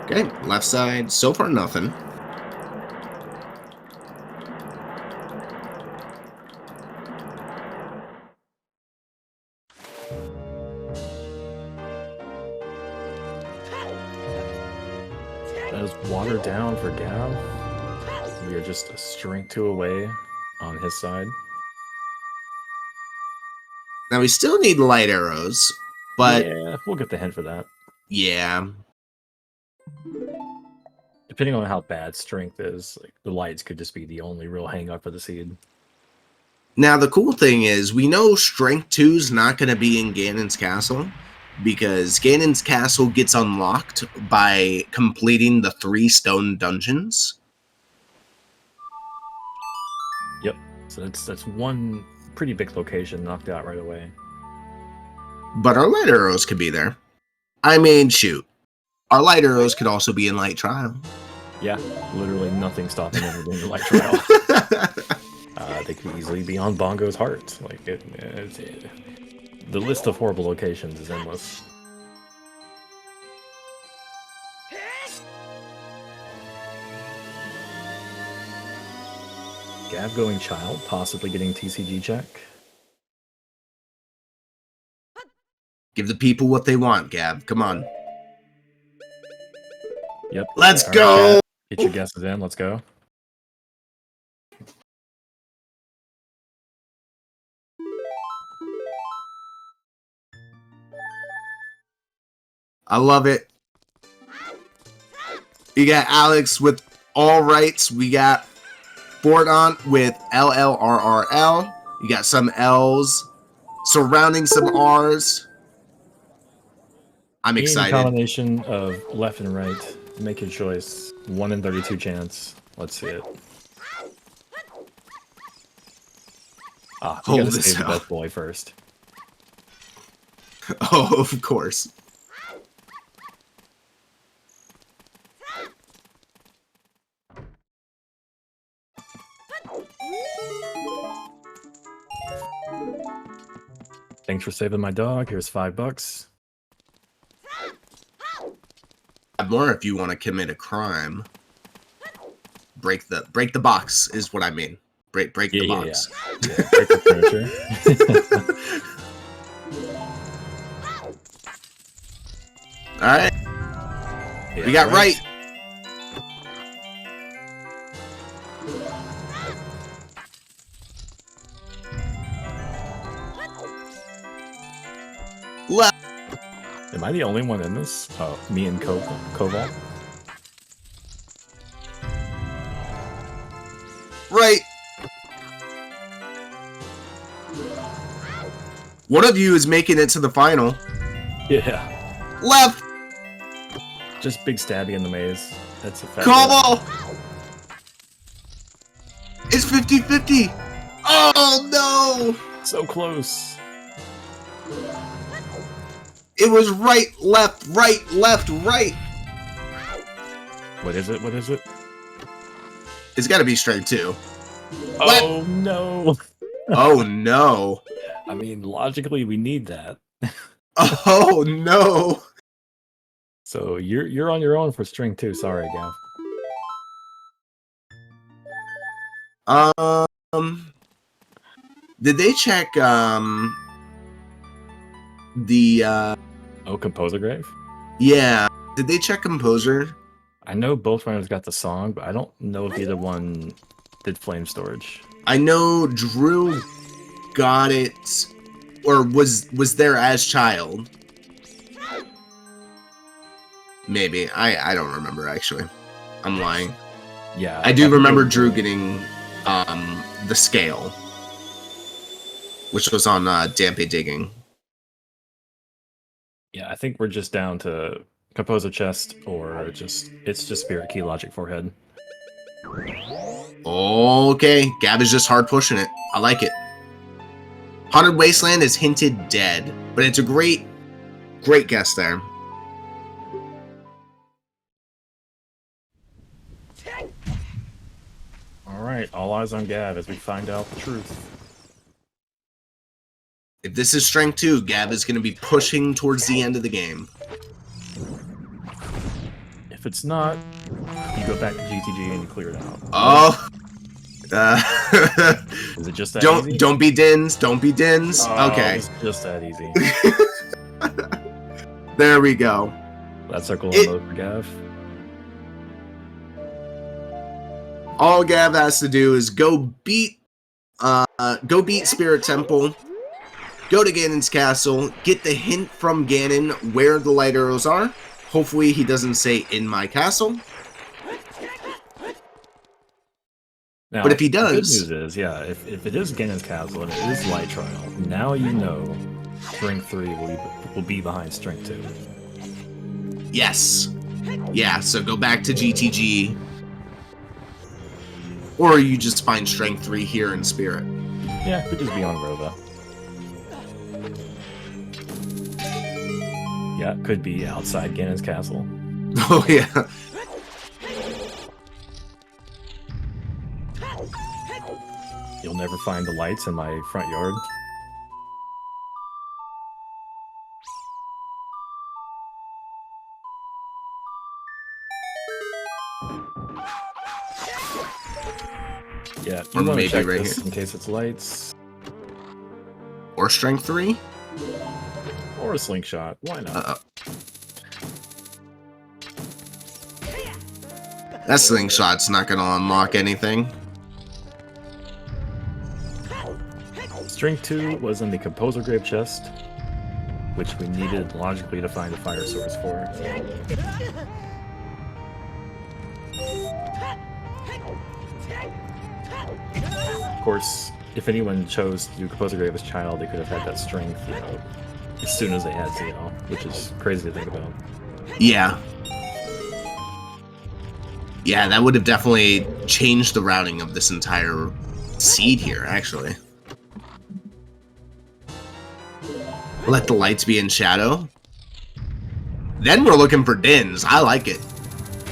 Okay, left side, so far nothing. That is watered down for Gav. We are just a strength 2 away on his side. Now we still need light arrows, but yeah, we'll get the hint for that. yeah. Depending on how bad strength is, like the lights could just be the only real hang up for the seed. Now the cool thing is we know Strength 2 is not going to be in Ganon's Castle because Ganon's Castle gets unlocked by completing the 3 stone dungeons. Yep. So that's one pretty big location knocked out right away. But our light arrows could be there. I mean, shoot. Our light arrows could also be in light trial. Yeah, literally nothing stopping them from doing the light trial. They could easily be on Bongo's heart. Like the list of horrible locations is endless. Gav going child, possibly getting TCG check. Give the people what they want, Gab. Come on. Yep. Let's All go! right, Gav, get your guesses in. Let's go. I love it. You got Alex with all rights. We got Forton with LLRRL. You got some L's surrounding some R's. I'm excited. Combination of left and right. Make your choice. 1 in 32 chance. Let's see it. Ah, you gotta save the best boy first. Oh, of course. Thanks for saving my dog. Here's $5. More if you want to commit a crime. Break the box is what I mean. Break the box. Yeah, break the furniture. All right. Yeah, we got right. Left. Am I the only one in this? Oh, me and Koval. Right. One of you is making it to the final. Yeah. Left. Just big stabby in the maze. That's a fact. Koval. It's 50-50. Oh no. So close. It was right, left, right, left, right. What is it? What is it? It's got to be straight 2. Oh no. Oh no. I mean, logically, we need that. Oh no. So you're on your own for string 2. Sorry, Gav. Did they check the Composer Grave? yeah, did they check Composer? I know both runners got the song, but I don't know if either one did flame storage. I know Drew got it or was there as child. Maybe. I don't remember actually. I'm lying. Yeah. I do remember Drew getting the scale, which was on Dampe Digging. Yeah, I think we're just down to Composer Chest or it's just Spirit Key Logic Forehead. Okay, Gab is just hard pushing it. I like it. Haunted Wasteland is hinted dead, but it's a great guess there. Alright, all eyes on Gav as we find out the truth. If this is strength 2, Gab is going to be pushing towards the end of the game. If it's not, you go back to GTG and you clear it out. Oh. Is it just that easy? Don't be Dins. Don't be Dins. Oh, okay. It's just that easy. There we go. That circle on mode for Gav. All Gav has to do is go beat Spirit Temple, go to Ganon's castle, get the hint from Ganon where the light arrows are. Hopefully he doesn't say in my castle. Now, but if he does... The good news is, yeah, if it is Ganon's castle and it is light trial, now you know string 3 will be behind string 2. Yes. Yeah, so go back to GTG. Or you just find strength 3 here in spirit. Yeah, could just be on Rova. Yeah, could be outside Ganon's castle. Oh yeah. You'll never find the lights in my front yard. Yeah, Or you want to maybe check right this here. in case it's lights. Or strength 3? Or a slingshot. Why not? Uh-oh. That slingshot's not going to unlock anything. String 2 was in the Composer Grave chest, which we needed logically to find a fire source for. Of course, if anyone chose to do Composer Grave as child, they could have had that strength, you know, as soon as they had ZL, which is crazy to think about. Yeah. Yeah, that would have definitely changed the routing of this entire seed here, actually. Let the lights be in shadow. Then we're looking for Dins. I like it.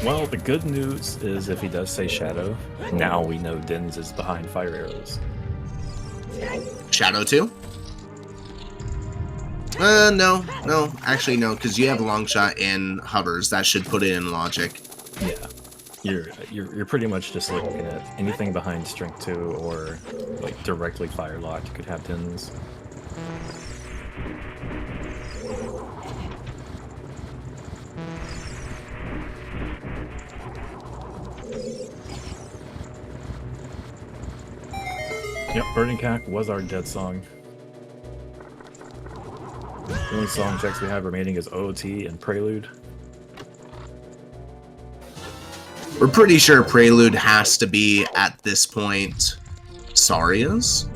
Well, the good news is if he does say shadow, now we know Dins is behind fire arrows. Shadow 2? No. Actually, no, because you have long shot and hovers. That should put it in logic. Yeah. You're pretty much just looking at anything behind strength 2 or like directly fire locked. You could have Dins. Yep, Burning Cack was our dead song. The only song checks we have remaining is OOT and Prelude. We're pretty sure Prelude has to be, at this point, Saria's?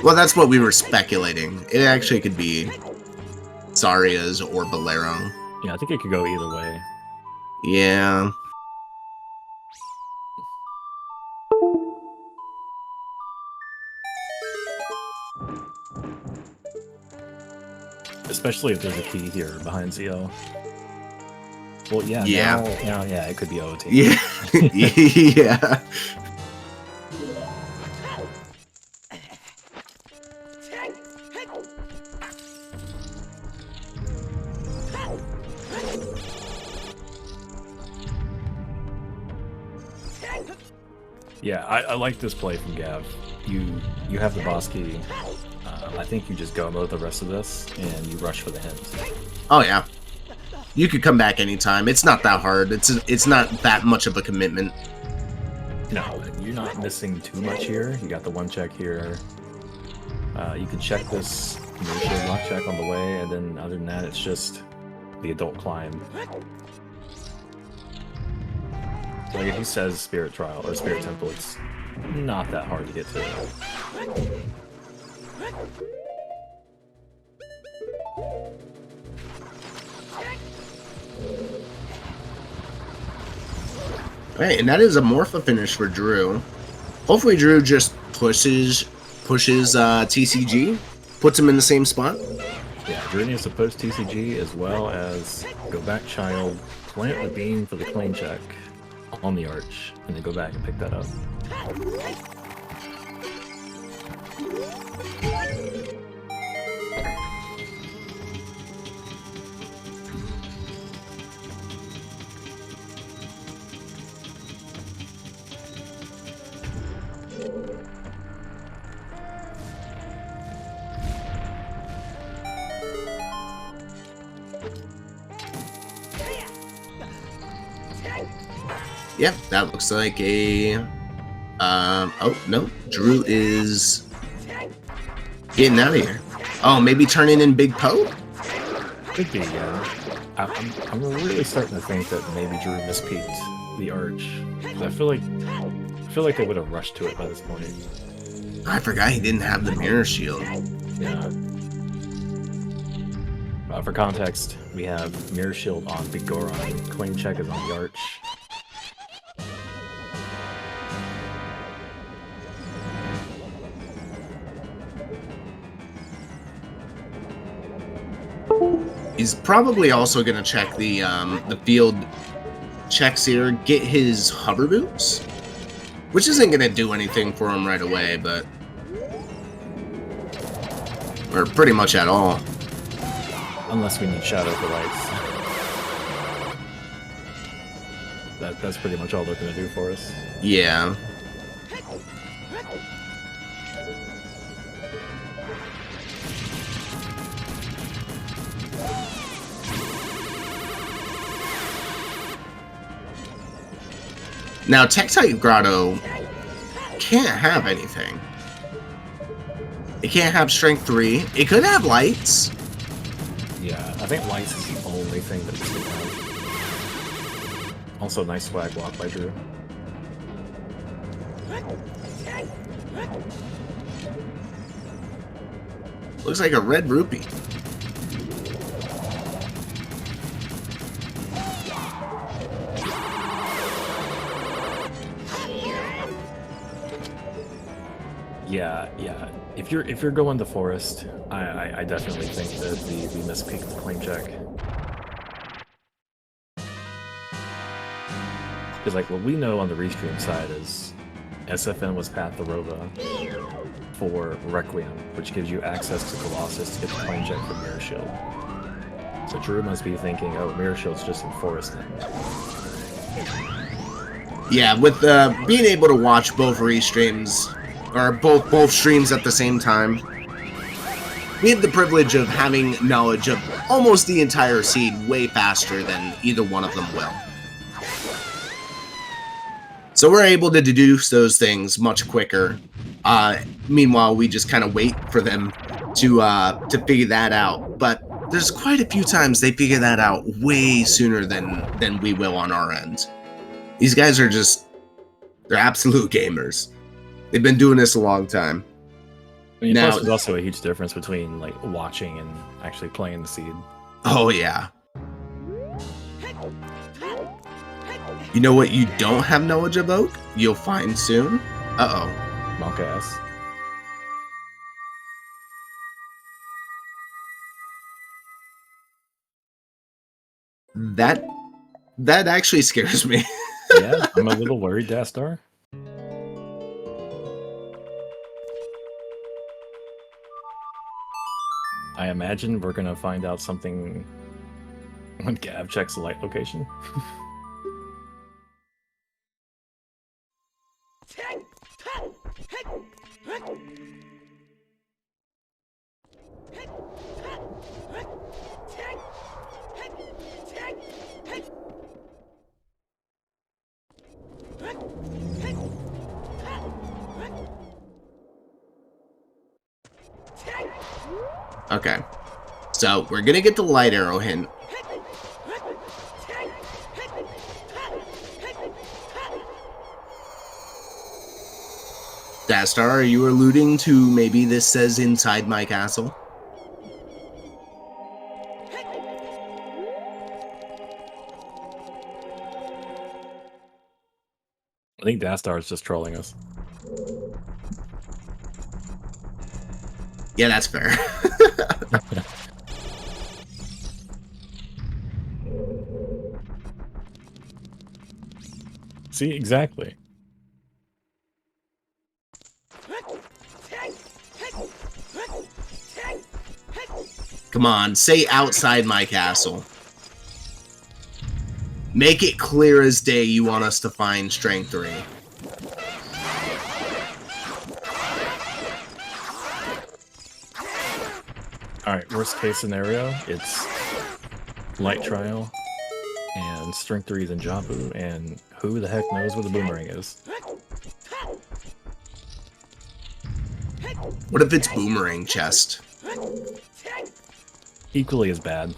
Well, that's what we were speculating. It actually could be Saria's or Bolero. Yeah, I think it could go either way. Yeah. Especially if there's a key here behind ZL. Well, yeah, Yeah. Now, it could be OOT. Yeah. Yeah. Yeah, I like this play from Gav. You have the boss key. I think you just go mode the rest of this, and you rush for the hint. Oh, yeah. You could come back anytime. It's not that hard. It's not that much of a commitment. No, you're not missing too much here. You got the one check here. You can check this initial lock check on the way, and then other than that, it's just the adult climb. So like if he says Spirit Trial or Spirit Temple, it's not that hard to get to. Right, and that is a Morpha finish for Drew. Hopefully Drew just pushes TCG, puts him in the same spot. Yeah, Drew needs to post TCG as well as go back child, plant the beam for the clean check on the arch, and then go back and pick that up. Yep, that looks like a... oh, no. Drew is getting out of here. Oh, maybe turning in Big Poe? Could be, yeah. I'm really starting to think that maybe Drew mispeaked the arch. I feel like they would have rushed to it by this point. I forgot he didn't have the mirror shield. Yeah. For context, we have Mirror Shield on Big Goron, Claim Check is on the Arch. He's probably also going to check the field checks here, get his hover boots, which isn't going to do anything for him right away, but or pretty much at all. Unless we need shadow for lights. That's pretty much all they're going to do for us. Yeah. Now, Tech-type Grotto can't have anything. It can't have Strength 3. It could have Lights. Yeah, I think lights is the only thing that we can have. Also, nice swag block by Drew. Looks like a red rupee. Yeah. If you're going the forest, I definitely think that we mispicked the claim check. Because like what we know on the restream side is SFN was Path the Rova for Requiem, which gives you access to Colossus to get the claim check for Mirror Shield. So Drew must be thinking, oh, Mirror Shield's just in forest then. Yeah, with being able to watch both restreams, or both streams at the same time, we have the privilege of having knowledge of almost the entire seed way faster than either one of them will. So we're able to deduce those things much quicker. Meanwhile, we just kind of wait for them to figure that out. But there's quite a few times they figure that out way sooner than we will on our end. These guys are they're absolute gamers. They've been doing this a long time. I mean, Now, plus there's also a huge difference between like watching and actually playing the seed. oh yeah. You know what you don't have knowledge of, Oak? You'll find soon. Uh-oh. Monk ass. That actually scares me. Yeah, I'm a little worried, Dastar. I imagine we're gonna find out something when Gav checks the light location. Okay. So, we're gonna get the light arrow hint. Dastar, are you alluding to maybe this says inside my castle? I think Dastar is just trolling us. Yeah, that's fair. See, exactly. Come on, say outside my castle. Make it clear as day you want us to find Strength 3. Alright, worst case scenario, it's Light Trial, and Strength 3 is in Jabu, and who the heck knows where the boomerang is? What if it's Boomerang Chest? Equally as bad.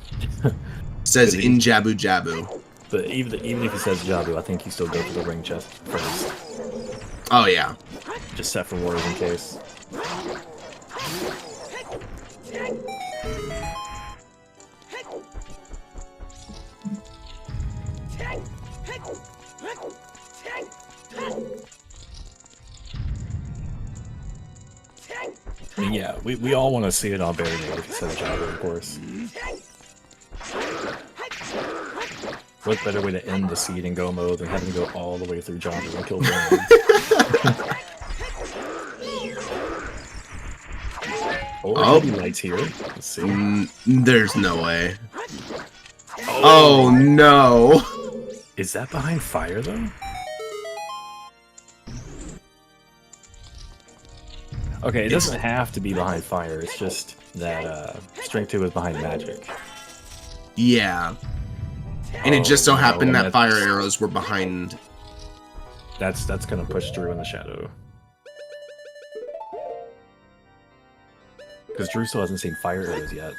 Says in Jabu Jabu. But even if he says Jabu, I think you still go for the ring chest first. Oh yeah. Just set for wars in case. I mean, yeah, we all want to see it on Barry Mode instead of Jabber, of course. What better way to end the seed and go mode than having to go all the way through Jabber and kill Barry? Oh, maybe lights here. Let's see. There's no way. Oh no! Is that behind fire though? Okay, it doesn't have to be behind fire. It's just that strength 2 is behind magic. Yeah. And it just so happened no, that fire arrows were behind. That's gonna push Drew in the shadow. Because Drew still hasn't seen fire arrows yet.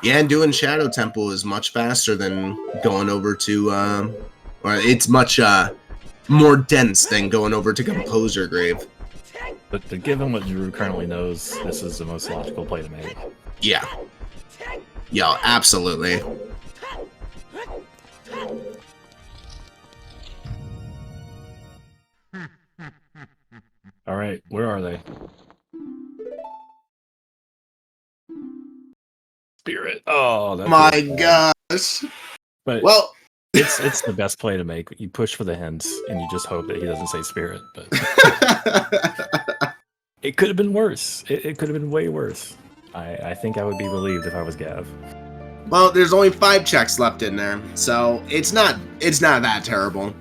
Yeah, and doing Shadow Temple is much faster than going over to, or it's much more dense than going over to Composer Grave. But given what Drew currently knows, this is the most logical play to make. Yeah. Yeah, absolutely. Alright, where are they? Spirit. Oh, that's My gosh. But Well, it's the best play to make. You push for the hints, and you just hope that he doesn't say Spirit. But it could have been worse. It could have been way worse. I think I would be relieved if I was Gav. well, there's only 5 checks left in there, so it's not that terrible.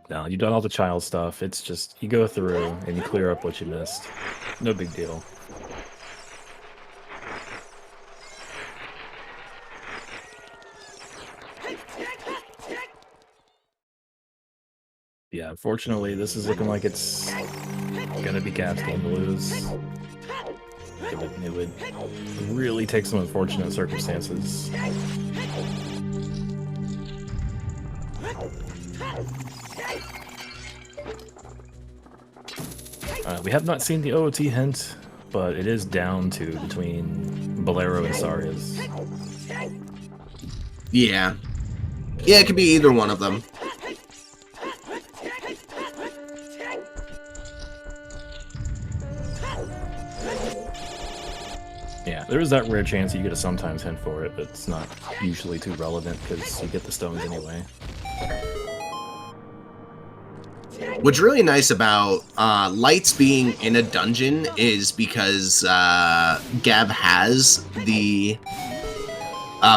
No, you've done all the child stuff. It's just you go through and you clear up what you missed. No big deal. Yeah, unfortunately, this is looking like it's gonna be Gav's game to lose. It would really take some unfortunate circumstances. We have not seen the OOT hint, but it is down to between Bolero and Sarias. Yeah. Yeah, it could be either one of them. Yeah, there is that rare chance that you get a sometimes hint for it, but it's not usually too relevant because you get the stones anyway. What's really nice about lights being in a dungeon is because Gav has the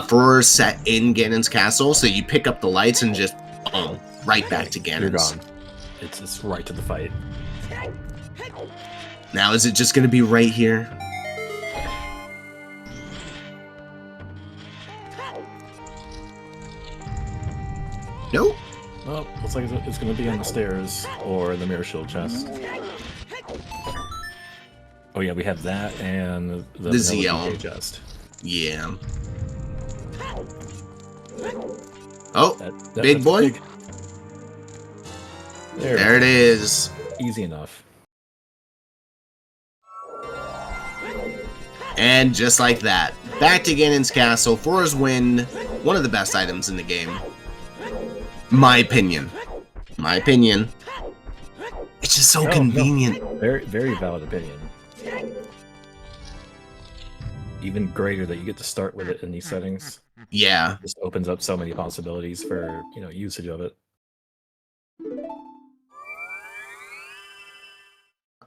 Furor set in Ganon's castle, so you pick up the lights and just boom, right back to Ganon's. You're gone. It's right to the fight. Now, is it just going to be right here? Nope. Well, looks like it's going to be on the stairs or in the mirror shield chest. Oh yeah, we have that and the ZL chest. Yeah. Oh, big that's boy. big. There it is. Easy enough. And just like that, back to Ganon's castle for his win. One of the best items in the game. My opinion. My opinion. It's just so convenient. No. Very, very valid opinion. Even greater that you get to start with it in these settings. Yeah. Just opens up so many possibilities for, usage of it.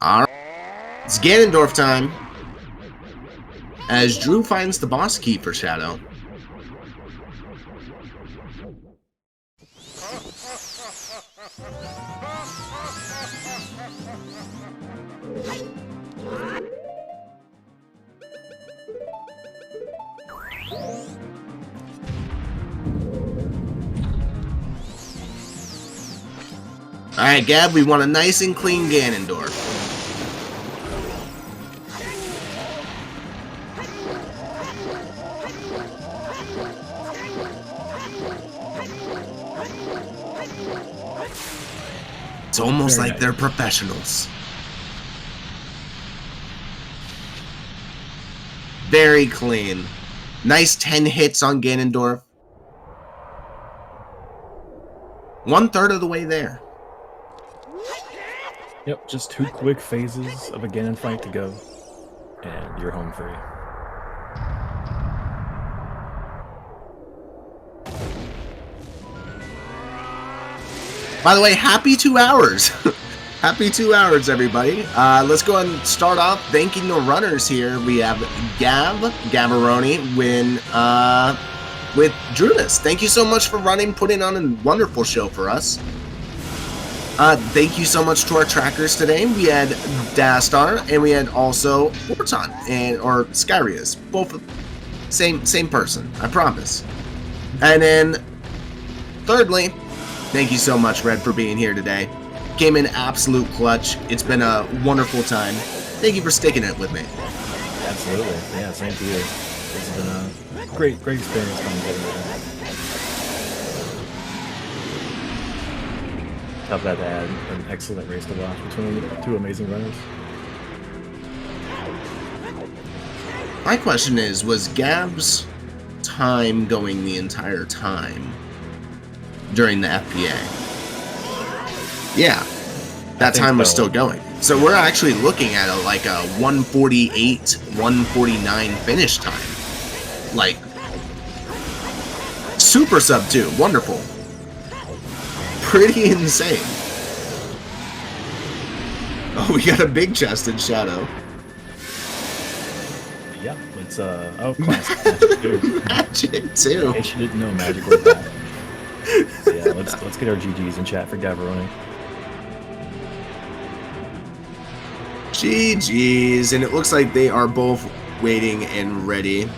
Alright. It's Ganondorf time. As Drew finds the boss key for Shadow. Alright, Gab, we want a nice and clean Ganondorf. It's almost like they're professionals. Very clean. Nice 10 hits on Ganondorf. 1/3 of the way there. Yep, just 2 quick phases of a Ganon fight to go, and you're home free. By the way, happy 2 hours. Happy 2 hours, everybody. Let's go ahead and start off thanking the runners here. We have Gavaroni, with drooness. Thank you so much for running, putting on a wonderful show for us. Thank you so much to our trackers today. We had Dastar, and we had also Orton, or Skyrius. Both same person, I promise. And then, thirdly, thank you so much, Red, for being here today. Came in absolute clutch. It's been a wonderful time. Thank you for sticking it with me. Absolutely. Yeah, same to you. This has been a great experience coming together. Tough that to add an excellent race to watch between 2 amazing runners. My question is, was Gab's time going the entire time during the FPA? Yeah, that time was still going. So we're actually looking at a 1:48, 1:49 finish time. Like, super sub 2, wonderful. Pretty insane. Oh, we got a big chested Shadow. Yep, it's classic Magic 2. Magic 2. In case you didn't know, Magic was back. So yeah, let's get our GGs in chat for Gavaroni. GG's, and it looks like they are both waiting and ready.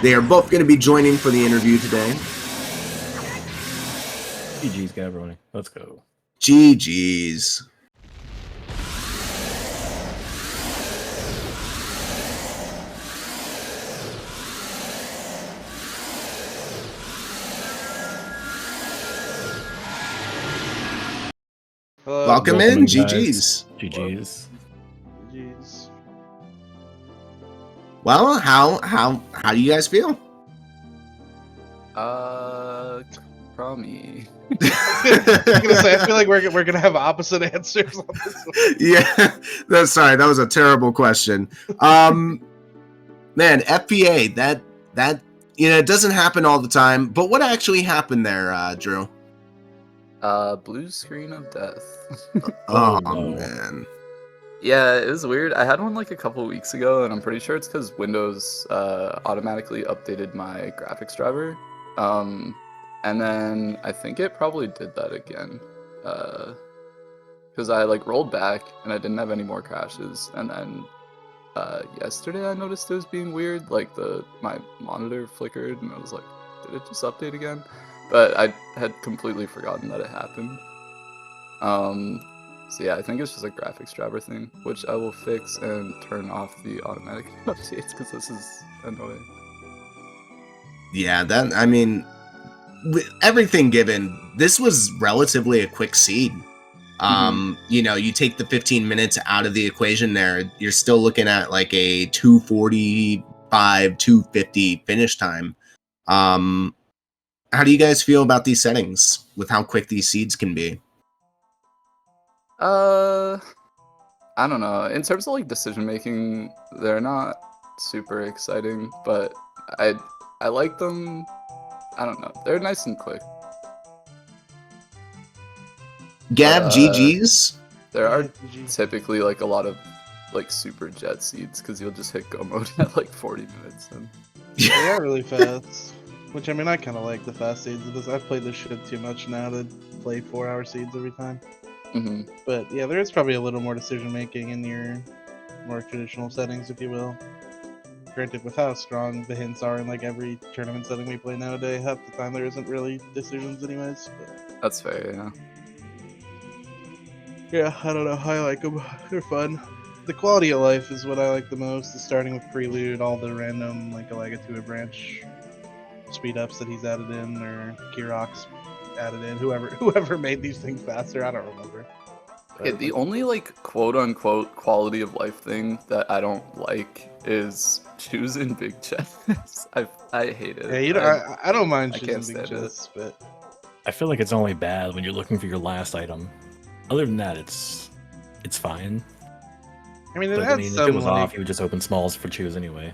They are both going to be joining for the interview today. GG's, Gavaroni. Let's go. GG's. Welcome in, GG's. GG's. Jeez. Well, how do you guys feel? Crummy. I was gonna say, I feel like we're gonna have opposite answers on this one. Yeah, sorry, that was a terrible question. Man, FPA, that it doesn't happen all the time. But what actually happened there, Drew? Blue screen of death. Oh no. man. Yeah, it was weird. I had one like a couple weeks ago, and I'm pretty sure it's because Windows automatically updated my graphics driver. And then I think it probably did that again. Because I rolled back and I didn't have any more crashes. And then yesterday I noticed it was being weird. My monitor flickered, and I was like, did it just update again? But I had completely forgotten that it happened. So yeah, I think it's just a graphics driver thing, which I will fix and turn off the automatic updates because this is annoying. Yeah, I mean, with everything given, this was relatively a quick seed. You take the 15 minutes out of the equation there, you're still looking at like a 2:45, 2:50 finish time. How do you guys feel about these settings with how quick these seeds can be? I don't know. In terms of decision making, they're not super exciting, but I like them. I don't know. They're nice and quick. Gab, GG's? There are GG. typically a lot of super jet seeds because you'll just hit go mode at 40 minutes. And They are really fast. Which, I mean, I kind of like the fast seeds of this. I've played this shit too much now to play 4-hour seeds every time. But yeah, there is probably a little more decision making in your more traditional settings, if you will. Granted, with how strong the hints are in every tournament setting we play nowadays, half the time there isn't really decisions anyways. But that's fair, yeah. yeah, I don't know. I like them. They're fun. The quality of life is what I like the most. Is starting with Prelude, all the random Alagatua branch speed ups that he's added in, or Kirok's added in. Whoever made these things faster, I don't remember. Okay, the only quote unquote quality of life thing that I don't like is choosing big chests. I hate it. Yeah, I don't mind I choosing can't big stand it. chests, but I feel like it's only bad when you're looking for your last item. Other than that, it's fine. I mean, But, had if some it was like, off, you would just open smalls for choose anyway.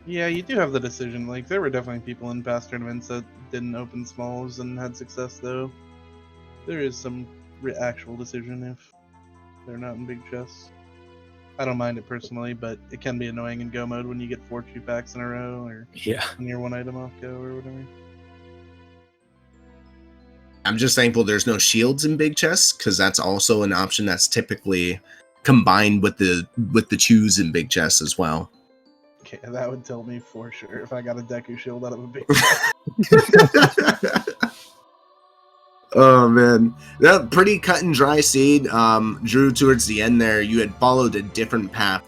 yeah, you do have the decision. Like, there were definitely people in past tournaments that didn't open smalls and had success, though. There is some actual decision if they're not in big chests. I don't mind it personally, but it can be annoying in go mode when you get 4 2-packs in a row, or Yeah. when you're 1 item off go, or whatever. I'm just thankful there's no shields in big chests, because that's also an option that's typically combined with the choose in big chests as well. Okay, that would tell me for sure if I got a Deku shield out of a big Oh man, that pretty cut and dry seed. Drew, towards the end there, you had followed a different path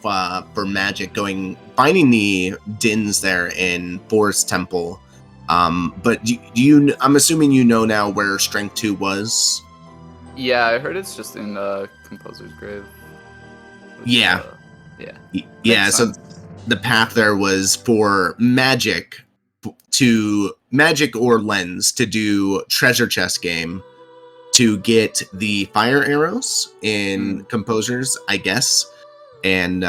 for magic, finding the Dins there in Forest Temple. But do you? I'm assuming you know now where Strength 2 was. Yeah, I heard it's just in Composer's Grave. Which, Yeah. Yeah. So the path there was for magic or lens to do treasure chest game to get the fire arrows in Composers, I guess, and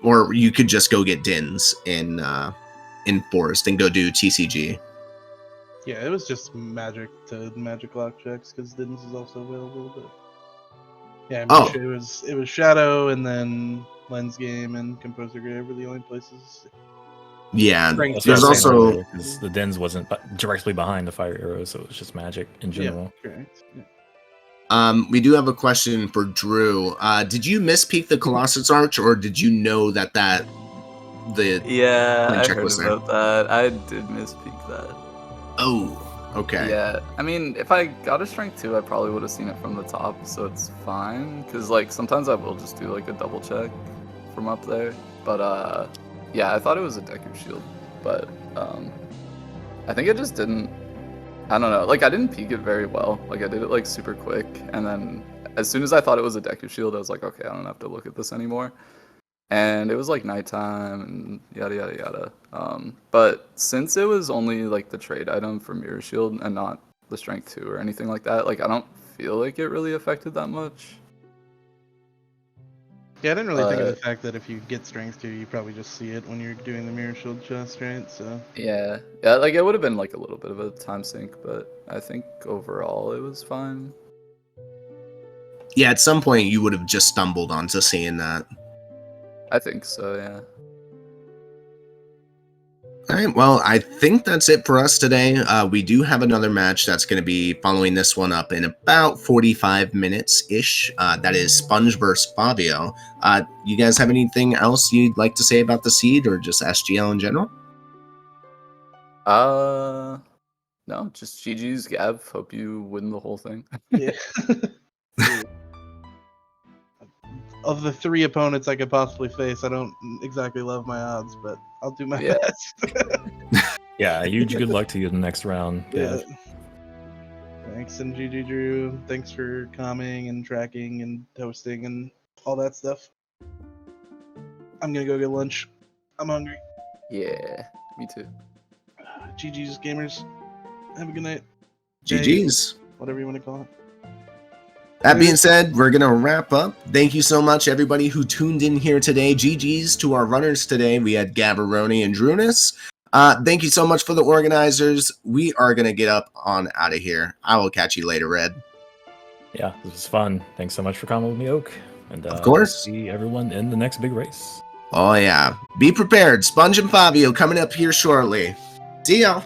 or you could just go get Dins in Forest and go do TCG. Yeah, it was just magic to magic lock checks because Didn't is also available. But yeah, I'm sure it was Shadow and then Lens Game and Composer Grave were the only places. Yeah, there's also because the Dens wasn't directly behind the fire arrows, so it was just magic in general. Yeah, correct. Yeah. We do have a question for Drew. Did you mispeak the Colossus Arch, or did you know that the I check heard was there? about that. I did misspeak that. Oh, okay. Yeah, I mean, if I got a Strength 2, I probably would have seen it from the top, so it's fine. Because, like, sometimes I will just do, like, a double check from up there. But, yeah, I thought it was a Deku Shield. But, I think it just didn't... I don't know. Like, I didn't peek it very well. Like, I did it, like, super quick. And then, as soon as I thought it was a Deku Shield, I was like, okay, I don't have to look at this anymore. And it was like nighttime and yada yada yada. But since it was only like the trade item for Mirror Shield and not the Strength 2 or anything like that, like I don't feel like it really affected that much. Yeah, I didn't really think of the fact that if you get Strength 2, you probably just see it when you're doing the Mirror Shield chest, right? So yeah, like it would have been like a little bit of a time sink, but I think overall it was fine. Yeah, at some point you would have just stumbled onto seeing that. I think so, yeah. All right, well, I think that's it for us today. We do have another match that's going to be following this one up in about 45 minutes-ish. That is Sponge vs. Fabio. You guys have anything else you'd like to say about the seed or just SGL in general? No, just GG's, Gav. Hope you win the whole thing. Yeah. Of the 3 opponents I could possibly face, I don't exactly love my odds, but I'll do my best. Yeah, huge good luck to you in the next round. Yeah. Thanks, and GG Drew. Thanks for commenting and tracking and hosting and all that stuff. I'm gonna go get lunch. I'm hungry. Yeah, me too. GG's gamers. Have a good night. GG's. Whatever you want to call it. That being said, we're going to wrap up. Thank you so much, everybody who tuned in here today. GG's to our runners today. We had Gavaroni and drooness. Thank you so much for the organizers. We are going to get up on out of here. I will catch you later, Red. Yeah, this was fun. Thanks so much for coming with me, Oak. And of course. See everyone in the next big race. Oh, yeah. Be prepared. Sponge and Fabio coming up here shortly. See y'all.